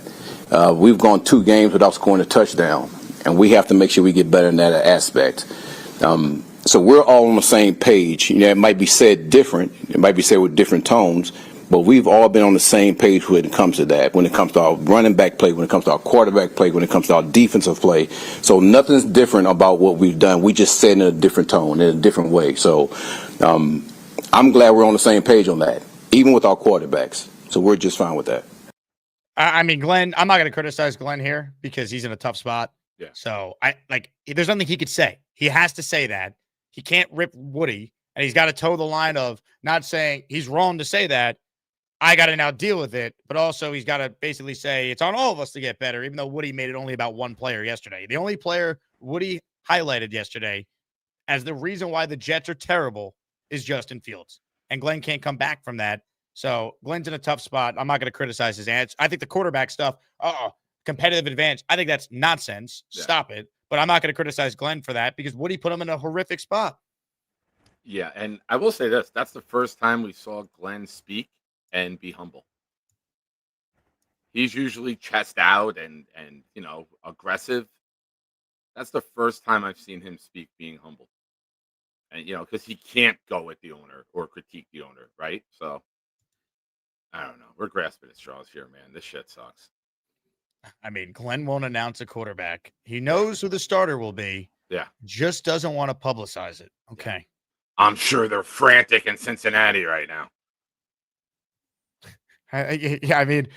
We've gone 2 games without scoring a touchdown, and we have to make sure we get better in that aspect. So we're all on the same page. You know, it might be said different. It might be said with different tones, but we've all been on the same page when it comes to that, when it comes to our running back play, when it comes to our quarterback play, when it comes to our defensive play. So nothing's different about what we've done. We just said in a different tone, in a different way. So I'm glad we're on the same page on that, even with our quarterbacks. So we're just fine with that. I mean, Glenn, I'm not going to criticize Glenn here because he's in a tough spot. Yeah. So there's nothing he could say. He has to say that. He can't rip Woody, and he's got to toe the line of not saying he's wrong to say that. I got to now deal with it, but also he's got to basically say it's on all of us to get better, even though Woody made it only about one player yesterday. The only player Woody highlighted yesterday as the reason why the Jets are terrible is Justin Fields, and Glenn can't come back from that. So Glenn's in a tough spot. I'm not going to criticize his answer. I think the quarterback stuff, competitive advantage, I think that's nonsense. Yeah. Stop it. But I'm not going to criticize Glenn for that because Woody put him in a horrific spot. Yeah, and I will say this. That's the first time we saw Glenn speak and be humble. He's usually chest out and aggressive. That's the first time I've seen him speak being humble. And, because he can't go at the owner or critique the owner, right? So, I don't know. We're grasping at straws here, man. This shit sucks. I mean, Glenn won't announce a quarterback. He knows who the starter will be. Yeah. Just doesn't want to publicize it. Okay. I'm sure they're frantic in Cincinnati right now. I mean,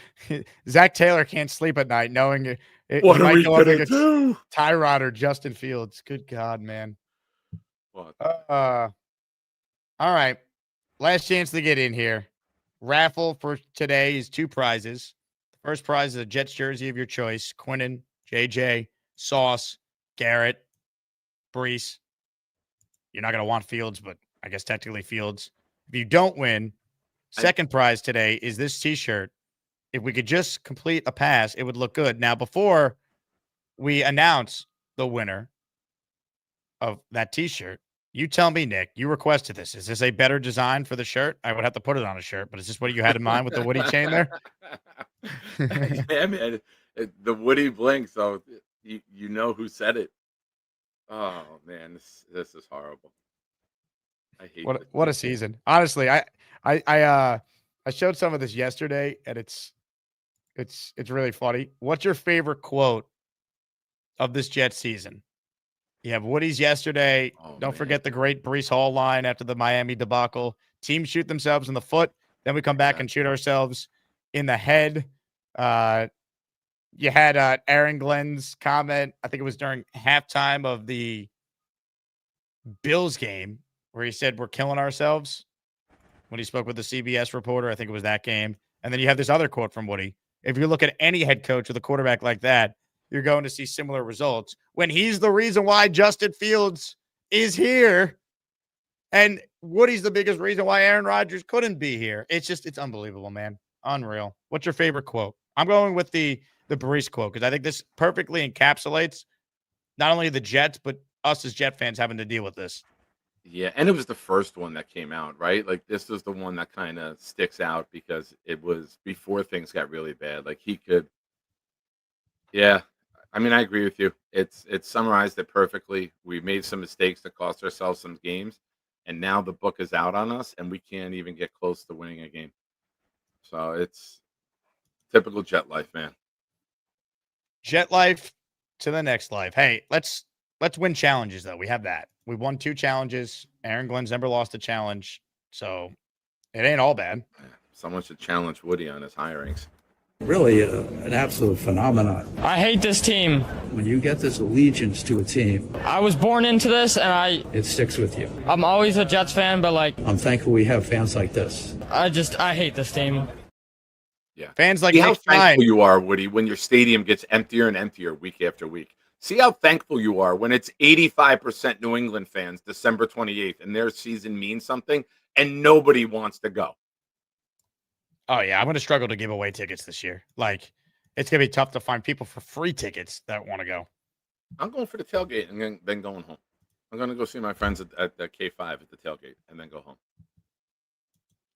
Zach Taylor can't sleep at night knowing it What are might we go up gonna against do? Tyrod or Justin Fields. Good God, man. What? All right. Last chance to get in here. Raffle for today is 2 prizes. The first prize is a Jets jersey of your choice. Quinnen, JJ, Sauce, Garrett, Brees. You're not going to want Fields, but I guess technically Fields. If you don't win, second prize today is this T-shirt. If we could just complete a pass, it would look good. Now, before we announce the winner of that T-shirt, you tell me, Nick, you requested this. Is this a better design for the shirt? I would have to put it on a shirt, but is this what you had in mind with the Woody chain there? Yeah, man. The Woody bling, so you know who said it. Oh, man, this is horrible. I hate what a season. Honestly, I showed some of this yesterday, and it's really funny. What's your favorite quote of this Jets season? You have Woody's yesterday. Don't forget the great Brees Hall line after the Miami debacle. Teams shoot themselves in the foot. Then we come back and shoot ourselves in the head. You had Aaron Glenn's comment. I think it was during halftime of the Bills game where he said, we're killing ourselves when he spoke with the CBS reporter. I think it was that game. And then you have this other quote from Woody. If you look at any head coach with a quarterback like that, you're going to see similar results when he's the reason why Justin Fields is here. And Woody's the biggest reason why Aaron Rodgers couldn't be here. It's unbelievable, man. Unreal. What's your favorite quote? I'm going with the Brees quote because I think this perfectly encapsulates not only the Jets, but us as Jet fans having to deal with this. Yeah, and it was the first one that came out, right? Like, this was the one that kind of sticks out because it was before things got really bad. Like, he could, yeah. I mean, I agree with you. It's summarized it perfectly. We made some mistakes that cost ourselves some games, and now the book is out on us, and we can't even get close to winning a game. So it's typical Jet life, man. Jet life to the next life. Hey, let's win challenges, though. We have that. We won 2 challenges. Aaron Glenn's never lost a challenge, so it ain't all bad. Someone should challenge Woody on his hirings. Really an absolute phenomenon. I hate this team. When you get this allegiance to a team, I was born into this, and it sticks with you. I'm always a Jets fan, but I'm thankful we have fans like this. I hate this team. Yeah. Fans like See how Nick thankful Shine. you are, Woody, when your stadium gets emptier and emptier week after week. See how thankful you are when it's 85% New England fans December 28th and their season means something and nobody wants to go. Oh, yeah. I'm going to struggle to give away tickets this year. Like, it's going to be tough to find people for free tickets that want to go. I'm going for the tailgate and then going home. I'm going to go see my friends at the K5 at the tailgate and then go home.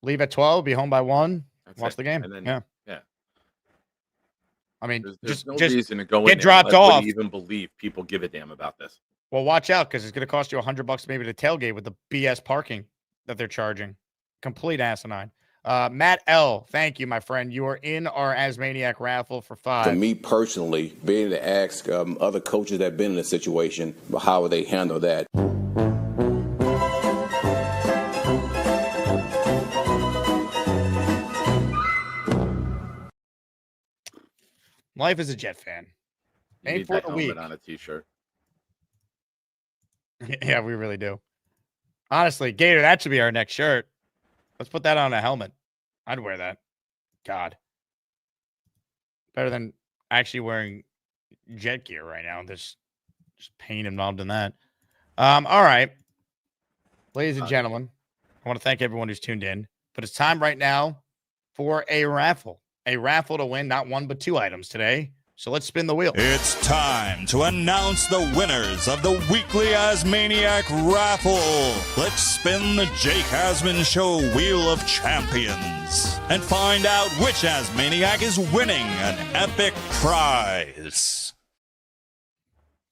Leave at 12, be home by 1, watch the game. And then, yeah. I mean, there's no just reason to go get in there dropped and let off. Woody even believe people give a damn about this. Well, watch out because it's going to cost you $100 maybe to tailgate with the BS parking that they're charging. Complete asinine. Matt L., thank you, my friend. You are in our Asmaniac raffle for 5. For me personally, being able to ask other coaches that have been in a situation, but how would they handle that? Life as a Jet fan. You Ain't need for that the helmet week. on a T-shirt. Yeah, we really do. Honestly, Gator, that should be our next shirt. Let's put that on a helmet. I'd wear that. God. Better than actually wearing Jet gear right now. There's just pain involved in that. All right. Ladies and gentlemen, I want to thank everyone who's tuned in. But it's time right now for a raffle. A raffle to win not 1 but 2 items today. So let's spin the wheel. It's time to announce the winners of the weekly Asmaniac raffle. Let's spin the Jake Asman Show Wheel of Champions and find out which Asmaniac is winning an epic prize.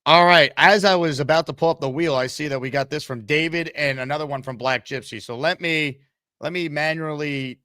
All right. As I was about to pull up the wheel, I see that we got this from David and another one from Black Gypsy. So let me manually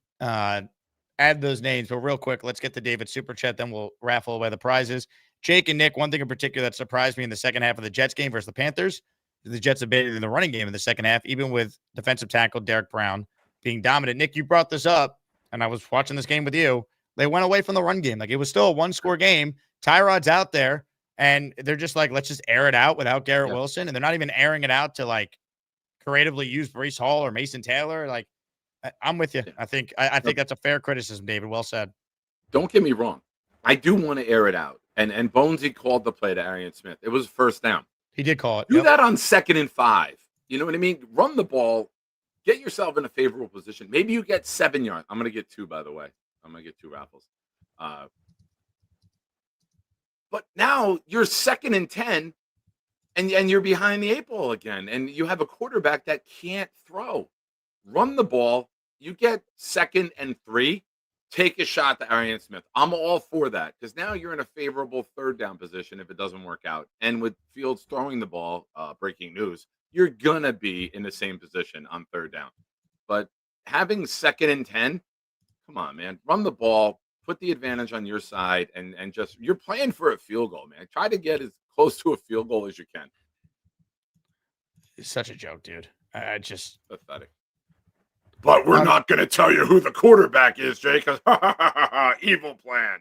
add those names. But real quick, let's get to David's super chat. Then we'll raffle away the prizes. Jake and Nick, one thing in particular that surprised me in the second half of the Jets game versus the Panthers, the Jets abated in the running game in the second half, even with defensive tackle Derek Brown being dominant. Nick, you brought this up, and I was watching this game with you. They went away from the run game. Like, it was still a 1-score game. Tyrod's out there, and they're just like, let's just air it out without Garrett Wilson. And they're not even airing it out to, like, creatively use Breece Hall or Mason Taylor. Like, I'm with you. I think that's a fair criticism, David. Well said. Don't get me wrong. I do want to air it out. And Bonesy called the play to Arian Smith. It was first down. He did call it. Do that on 2nd and 5. You know what I mean? Run the ball. Get yourself in a favorable position. Maybe you get 7 yards. I'm going to get 2, by the way. I'm going to get 2 raffles. But now you're 2nd and 10, and you're behind the 8 ball again. And you have a quarterback that can't throw. Run the ball. You get 2nd and 3. Take a shot to Arian Smith. I'm all for that because now you're in a favorable 3rd down position if it doesn't work out. And with Fields throwing the ball, breaking news, you're going to be in the same position on 3rd down. But having 2nd and 10, come on, man. Run the ball. Put the advantage on your side. And just, you're playing for a field goal, man. Try to get as close to a field goal as you can. It's such a joke, dude. I just pathetic. But we're not going to tell you who the quarterback is, Jay, because evil plan.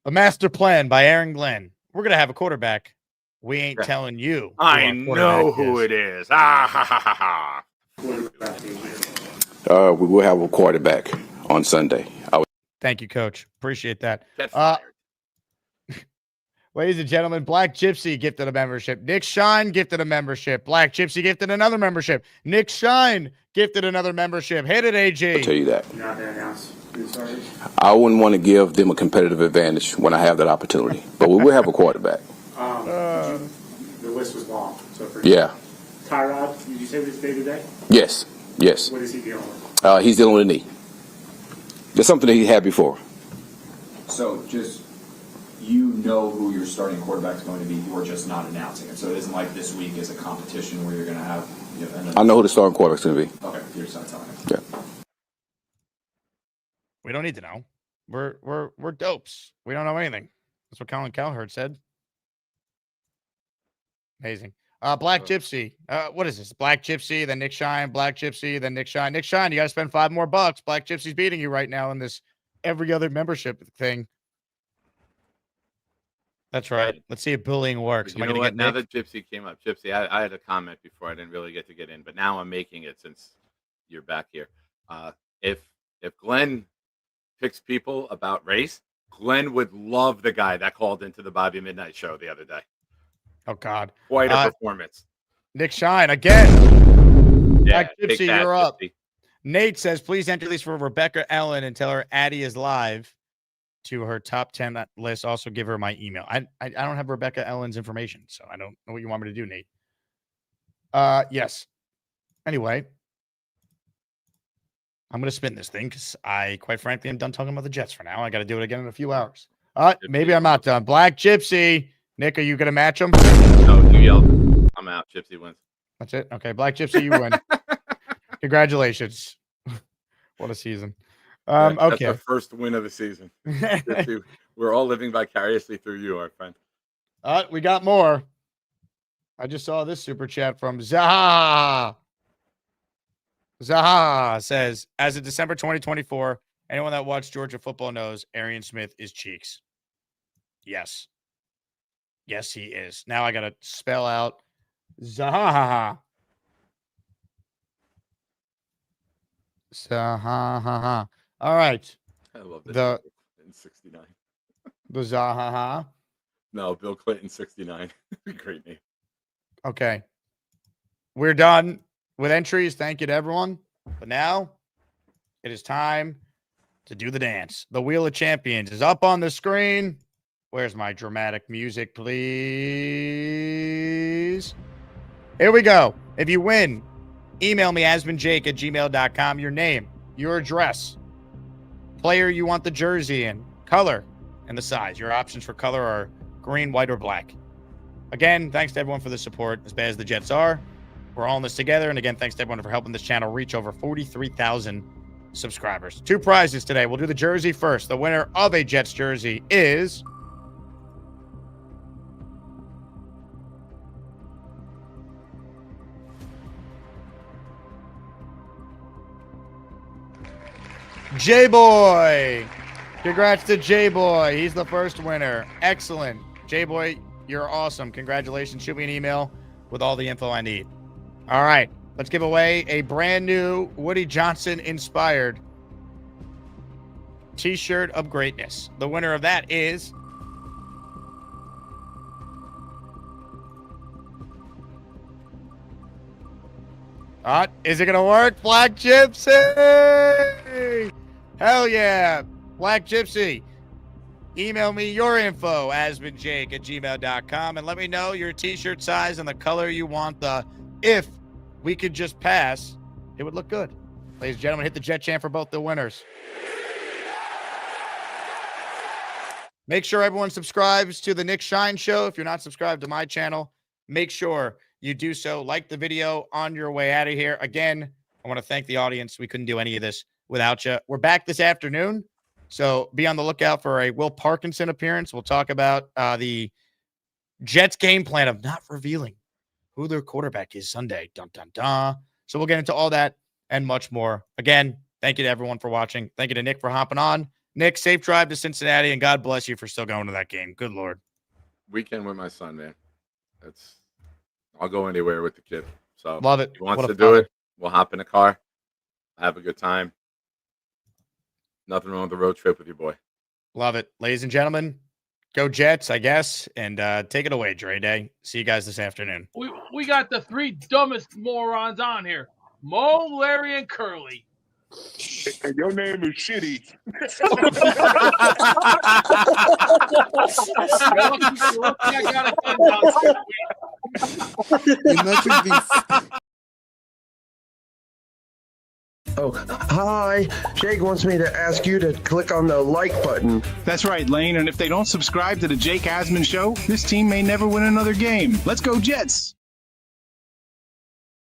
A master plan by Aaron Glenn. We're going to have a quarterback. We ain't telling you. I know who it is. Ah, ha, ha, ha. We will have a quarterback on Sunday. Thank you, Coach. Appreciate that. Get fired. Ladies and gentlemen, Black Gypsy gifted a membership. Nick Shine gifted a membership. Black Gypsy gifted another membership. Nick Shine gifted another membership. Hit it, AG. I'll tell you that. I wouldn't want to give them a competitive advantage when I have that opportunity. But we will have a quarterback. The list was long. So for Tyrod, did you say this day today? Yes. What is he dealing with? He's dealing with a knee. That's something that he had before. So just, you know who your starting quarterback is going to be. You're just not announcing it. So it isn't like this week is a competition where you're going to have. I know who the starting quarterback's going to be. Okay, you're just not telling me. Yeah. We don't need to know. We're dopes. We don't know anything. That's what Colin Cowherd said. Amazing. Black Gypsy. What is this? Black Gypsy, then Nick Shine, Black Gypsy, then Nick Shine. Nick Shine, you got to spend $5 more. Black Gypsy's beating you right now in this every other membership thing. That's right. Let's see if bullying works. You know what? Now that Gypsy came up, Gypsy, I had a comment before. I didn't really get to get in, but now I'm making it since you're back here. If Glenn picks people about race, Glenn would love the guy that called into the Bobby Midnight show the other day. Oh, God. Quite a performance. Nick Shine again. Yeah, Black Gypsy, take that, you're up. Gypsy. Nate says, please enter these for Rebecca Ellen and tell her Addie is live to her top 10 list. Also give her my email. I don't have Rebecca Ellen's information, so I don't know what you want me to do, Nate. Yes. Anyway, I'm going to spin this thing because quite frankly, I'm done talking about the Jets for now. I got to do it again in a few hours. Maybe I'm not done. Black Gypsy. Nick, are you going to match them? No, you yelled. I'm out. Gypsy wins. That's it? Okay. Black Gypsy, you win. Congratulations. What a season. That's Okay. our first win of the season. Gypsy, we're all living vicariously through you, our friend. We got more. I just saw this super chat from Zaha. Zaha says, as of December 2024, anyone that watched Georgia football knows Arian Smith is cheeks. Yes. Yes, he is. Now I got to spell out Zaha. Zaha. All right. I love that. In 69. The Zaha. No, Bill Clinton 69. Great name. Okay. We're done with entries. Thank you to everyone. But now it is time to do the dance. The Wheel of Champions is up on the screen. Where's my dramatic music, please? Here we go. If you win, email me, asmanjake@gmail.com, your name, your address, player you want the jersey in, color, and the size. Your options for color are green, white, or black. Again, thanks to everyone for the support. As bad as the Jets are, we're all in this together. And again, thanks to everyone for helping this channel reach over 43,000 subscribers. 2 prizes today. We'll do the jersey first. The winner of a Jets jersey is J-Boy. Congrats to J-Boy. He's the first winner. Excellent. J-Boy, you're awesome. Congratulations. Shoot me an email with all the info I need. All right. Let's give away a brand new Woody Johnson inspired T-shirt of greatness. The winner of that is is it going to work? Black Gypsy! Hell yeah. Black Gypsy. Email me your info, asmanjake@gmail.com, and let me know your T-shirt size and the color you want. If we could just pass, it would look good. Ladies and gentlemen, hit the Jet Chant for both the winners. Make sure everyone subscribes to the Nick Shine Show. If you're not subscribed to my channel, make sure you do so. Like the video on your way out of here. Again, I want to thank the audience. We couldn't do any of this without you. We're back this afternoon, so be on the lookout for a Will Parkinson appearance. We'll talk about the Jets game plan of not revealing who their quarterback is Sunday. Dun, dun, dun. So we'll get into all that and much more. Again, thank you to everyone for watching. Thank you to Nick for hopping on. Nick, safe drive to Cincinnati, and God bless you for still going to that game. Good Lord. Weekend with my son, man. I'll go anywhere with the kid. So love it. If he wants to do it, we'll hop in a car, have a good time. Nothing wrong with the road trip with your boy. Love it. Ladies and gentlemen, go Jets, I guess, and take it away, Dre Day. See you guys this afternoon. We got the 3 dumbest morons on here. Mo, Larry, and Curly. And your name is Shitty. Oh, hi. Jake wants me to ask you to click on the like button. That's right, Lane. And if they don't subscribe to the Jake Asman Show, this team may never win another game. Let's go, Jets.